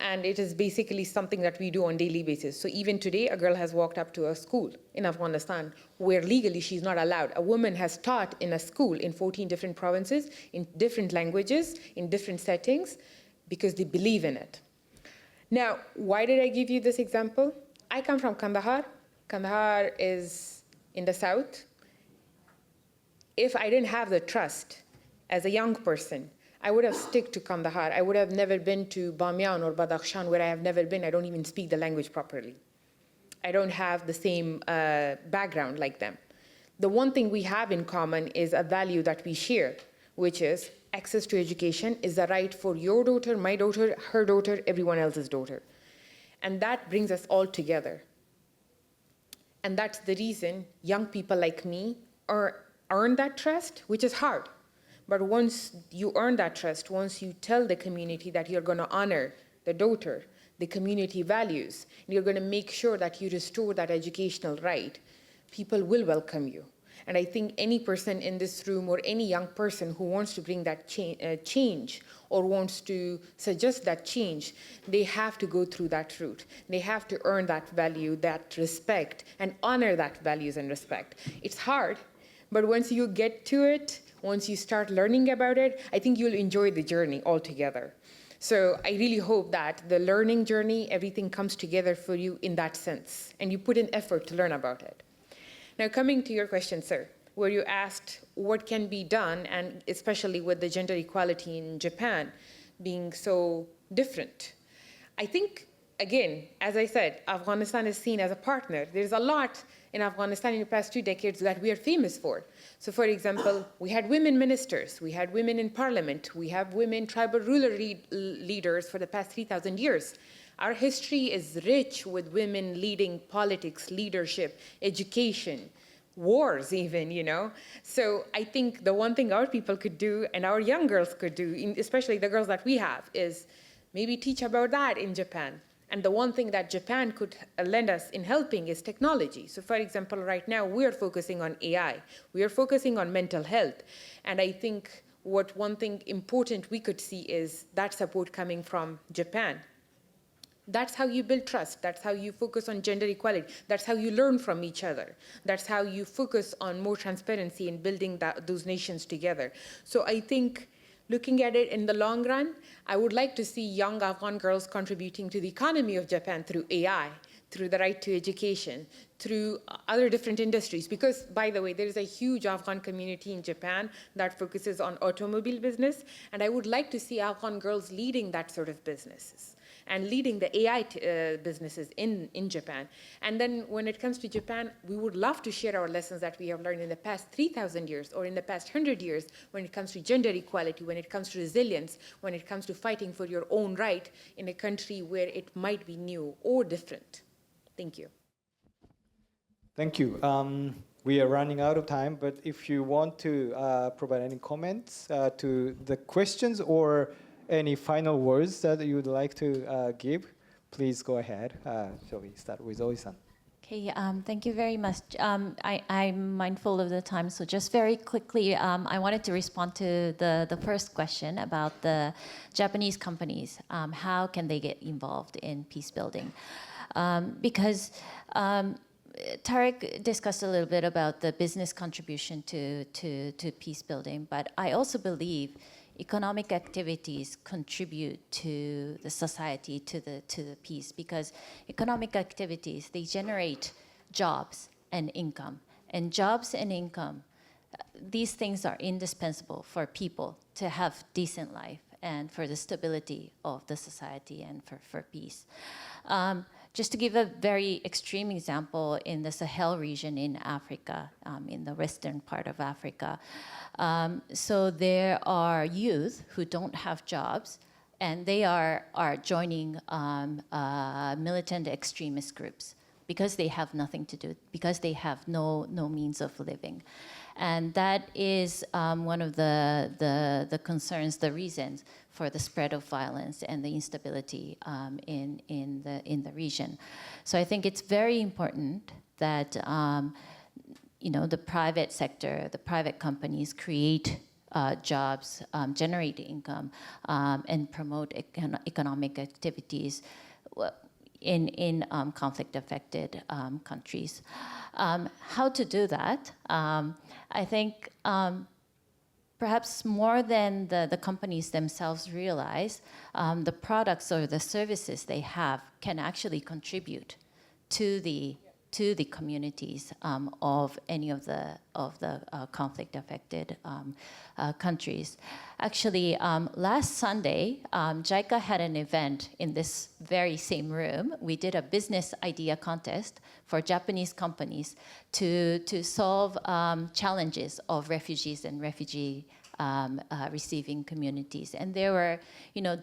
And it is basically something that we do on a daily basis. So even today, a girl has walked up to a school in Afghanistan where legally she's not allowed. A woman has taught in a school in 14 different provinces, in different languages, in different settings, because they believe in it. Now, why did I give you this example? I come from Kandahar. Kandahar is in the south. If I didn't have the trust as a young person, I would have stuck to Kandahar. I would have never been to Bamyan or Badakhshan, where I have never been. I don't even speak the language properly. I don't have the same background like them. The one thing we have in common is a value that we share, which is access to education is the right for your daughter, my daughter, her daughter, everyone else's daughter. And that brings us all together. And that's the reason young people like me earn that trust, which is hard. But once you earn that trust, once you tell the community that you're going to honor the daughter, the community values, and you're going to make sure that you restore that educational right, people will welcome you. And I think any person in this room or any young person who wants to bring that change or wants to suggest that change, they have to go through that route. They have to earn that value, that respect, and honor that values and respect. It's hard, but once you get to it, once you start learning about it, I think you'll enjoy the journey altogether. So I really hope that the learning journey, everything comes together for you in that sense, and you put in effort to learn about it. Now, coming to your question, sir, where you asked what can be done, and especially with the gender equality in Japan being so different. I think, again, as I said, Afghanistan is seen as a partner. There's a lot in Afghanistan in the past 2 decades that we are famous for. So, for example, we had women ministers, we had women in parliament, we have women tribal ruler leaders for the past 3,000 years. Our history is rich with women leading politics, leadership, education, wars even, you know. So I think the one thing our people could do and our young girls could do, especially the girls that we have, is maybe teach about that in Japan. And the one thing that Japan could lend us in helping is technology. So for example, right now we are focusing on AI. We are focusing on mental health. And I think what one thing important we could see is that support coming from Japan. That's how you build trust. That's how you focus on gender equality. That's how you learn from each other. That's how you focus on more transparency in building those nations together. So I think looking at it in the long run, I would like to see young Afghan girls contributing to the economy of Japan through AI, through the right to education, through other different industries. Because, by the way, there is a huge Afghan community in Japan that focuses on automobile business, and I would like to see Afghan girls leading that sort of businesses and leading the AI businesses in Japan. And then when it comes to Japan, we would love to share our lessons that we have learned in the past 3,000 years or in the past 100 years when it comes to gender equality, when it comes to resilience, when it comes to fighting for your own right in a country where it might be new or different. Thank you. Thank you. We are running out of time, but if you want to provide any comments to the questions or any final words that you would like to give, please go ahead. Shall we start with Oi-san? Okay, thank you very much. I'm mindful of the time, so just very quickly, I wanted to respond to the first question about the Japanese companies. How can they get involved in peace building? Because Tarek discussed a little bit about the business contribution to peace building, but I also believe economic activities contribute to the society, to the peace, because economic activities, they generate jobs and income. And jobs and income, these things are indispensable for people to have decent life and for the stability of the society and for peace. Just to give a very extreme example, in the Sahel region in Africa, in the western part of Africa, so there are youth who don't have jobs, and they are joining militant extremist groups because they have nothing to do, because they have no means of living. And that is one of the concerns, the reasons for the spread of violence and the instability in the region. So I think it's very important that the private sector, the private companies create jobs, generate income, and promote economic activities in conflict-affected countries. How to do that? I think perhaps more than the companies themselves realize, the products or the services they have can actually contribute to the communities of any of the conflict-affected countries. Actually, last Sunday, JICA had an event in this very same room. We did a business idea contest for Japanese companies to solve challenges of refugees and refugee receiving communities. And there were,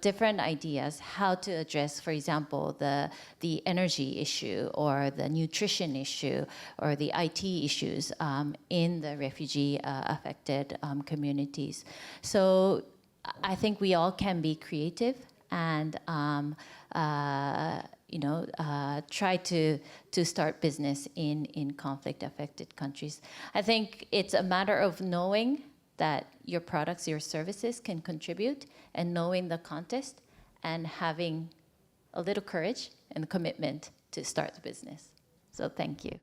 different ideas how to address, for example, the energy issue or the nutrition issue or the IT issues in the refugee affected communities. So I think we all can be creative and try to start business in conflict-affected countries. I think it's a matter of knowing that your products, your services can contribute, and knowing the context, and having a little courage and commitment to start the business. So thank you.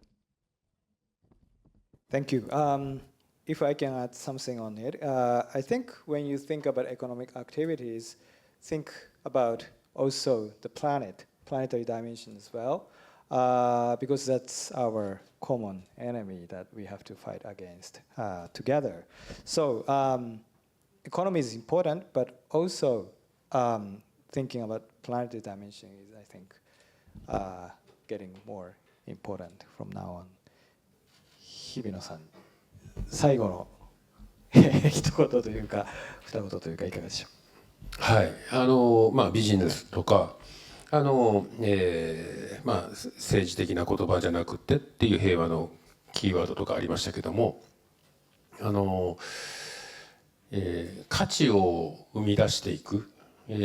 Thank you. If I can add something on it, I think when you think about economic activities, think about also the planetary dimension as well, because that's our common enemy that we have to fight against together. So economy is important, but also thinking about planetary dimension is, I think, getting more important from now on. 日比野さん、最後の一言というか二言というかいかがでしょう。はい、ビジネスとか政治的な言葉じゃなくてっていう平和のキーワードとかありましたけども、価値を生み出していく、って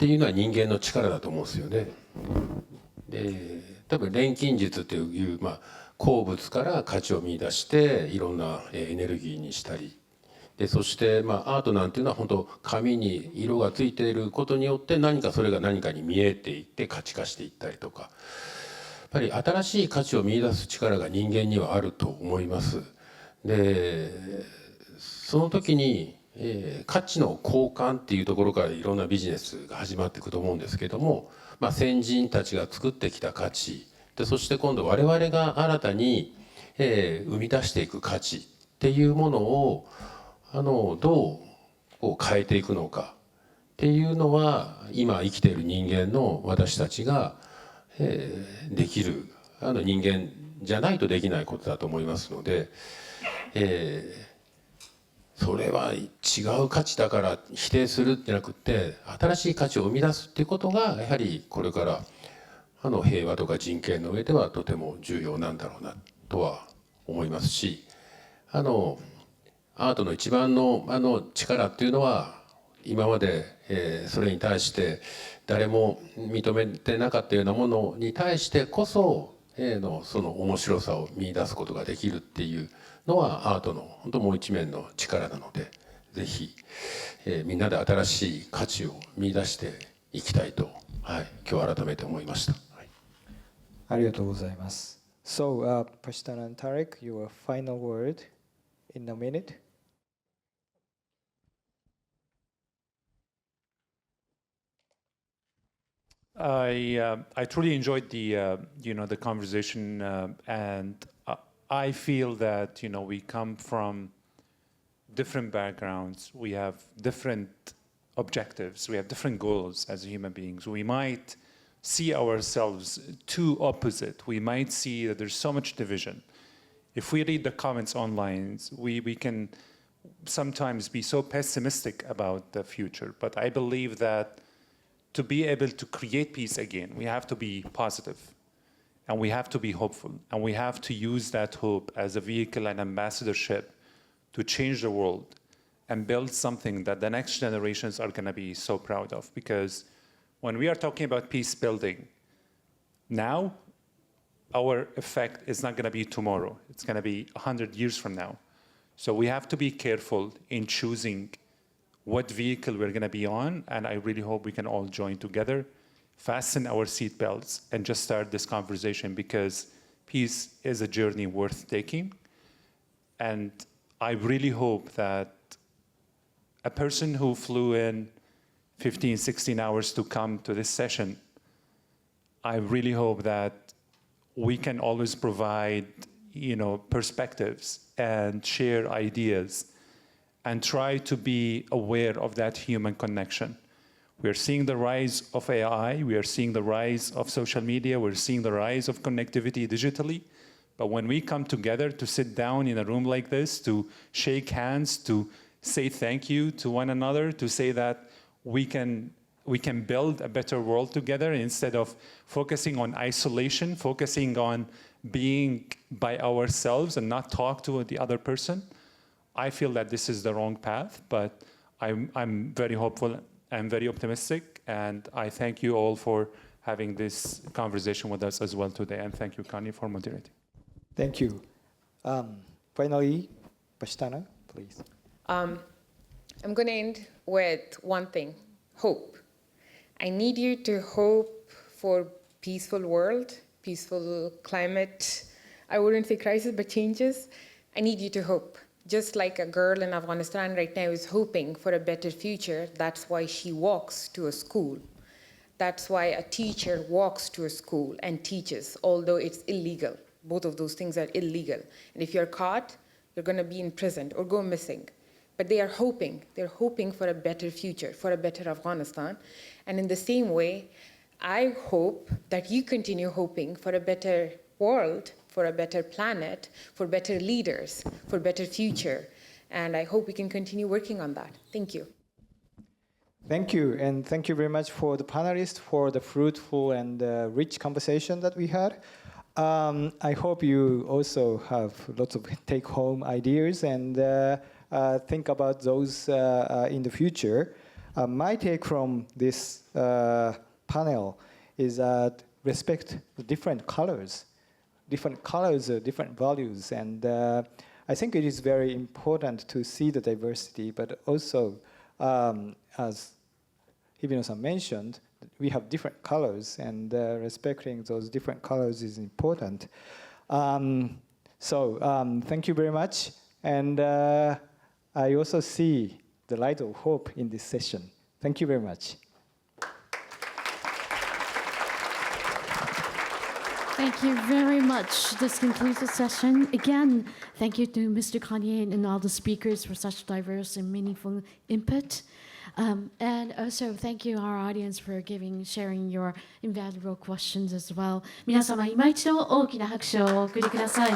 いうのは人間の力だと思うんですよね。で、多分錬金術という、鉱物から価値を見出していろんなエネルギーにしたり、でそしてアートなんていうのは本当紙に色がついていることによって何かそれが何かに見えていって価値化していったりとか、やっぱり新しい価値を見出す力が人間にはあると思います。でその時に、価値の交換っていうところからいろんなビジネスが始まっていくと思うんですけども、先人たちが作ってきた価値で、そして今度我々が新たに、生み出していく価値っていうものをどう変えていくのかっていうのは今生きている人間の私たちが、できる人間じゃないとできないことだと思いますので、それは違う価値だから否定するんじゃなくて、新しい価値を生み出すっていうことがやはりこれから平和とか人権の上ではとても重要なんだろうなとは思いますし、アートの一番の力っていうのは今まで、それに対して誰も認めてなかったようなものに対してこそ、その面白さを見出すことができるっていうのはアートの本当もう一面の力なので、ぜひ、みんなで新しい価値を見出していきたいと、今日改めて思いました。ありがとうございます。So, Prashtan and Tarek, your final word in a minute. I truly enjoyed the conversation, and I feel that we come from different backgrounds, we have different objectives, we have different goals as human beings. We might see ourselves too opposite. We might see that there's so much division. If we read the comments online, we can sometimes be so pessimistic about the future. But I believe that to be able to create peace again, we have to be positive, and we have to be hopeful, and we have to use that hope as a vehicle and ambassadorship to change the world and build something that the next generations are going to be so proud of. Because when we are talking about peace building, now our effect is not going to be tomorrow. It's going to be 100 years from now. So we have to be careful in choosing what vehicle we're going to be on, and I really hope we can all join together, fasten our seatbelts, and just start this conversation, because peace is a journey worth taking. And I really hope that a person who flew in 15, 16 hours to come to this session, I really hope that we can always provide, perspectives and share ideas and try to be aware of that human connection. We are seeing the rise of AI, we are seeing the rise of social media, we're seeing the rise of connectivity digitally. But when we come together to sit down in a room like this, to shake hands, to say thank you to one another, to say that we can build a better world together instead of focusing on isolation, focusing on being by ourselves and not talk to the other person, I feel that this is the wrong path. But I'm very hopeful, I'm very optimistic, and I thank you all for having this conversation with us as well today. And thank you, Kanye, for moderating. Thank you. Finally, Pashtana, please. I'm going to end with one thing, hope. I need you to hope for peaceful world, peaceful climate. I wouldn't say crisis, but changes. I need you to hope. Just like a girl in Afghanistan right now is hoping for a better future, that's why she walks to a school. That's why a teacher walks to a school and teaches, although it's illegal. Both of those things are illegal. And if you're caught, you're going to be imprisoned or go missing. But they are hoping. They're hoping for a better future, for a better Afghanistan. And in the same way, I hope that you continue hoping for a better world, for a better planet, for better leaders, for better future. And I hope we can continue working on that. Thank you. Thank you, and thank you very much for the panelists for the fruitful and rich conversation that we had. I hope you also have lots of take-home ideas and think about those in the future. My take from this panel is that respect the different colors are different values, and I think it is very important to see the diversity, but also as Hibino-san mentioned, we have different colors, and respecting those different colors is important. Thank you very much, and I also see the light of hope in this session. Thank you very much. Thank you very much. This concludes the session. Again, thank you to Mr. Kanye and all the speakers for such diverse and meaningful input. And also thank you our audience for sharing your invaluable questions as well. 皆様、今一度大きな拍手をお送りください。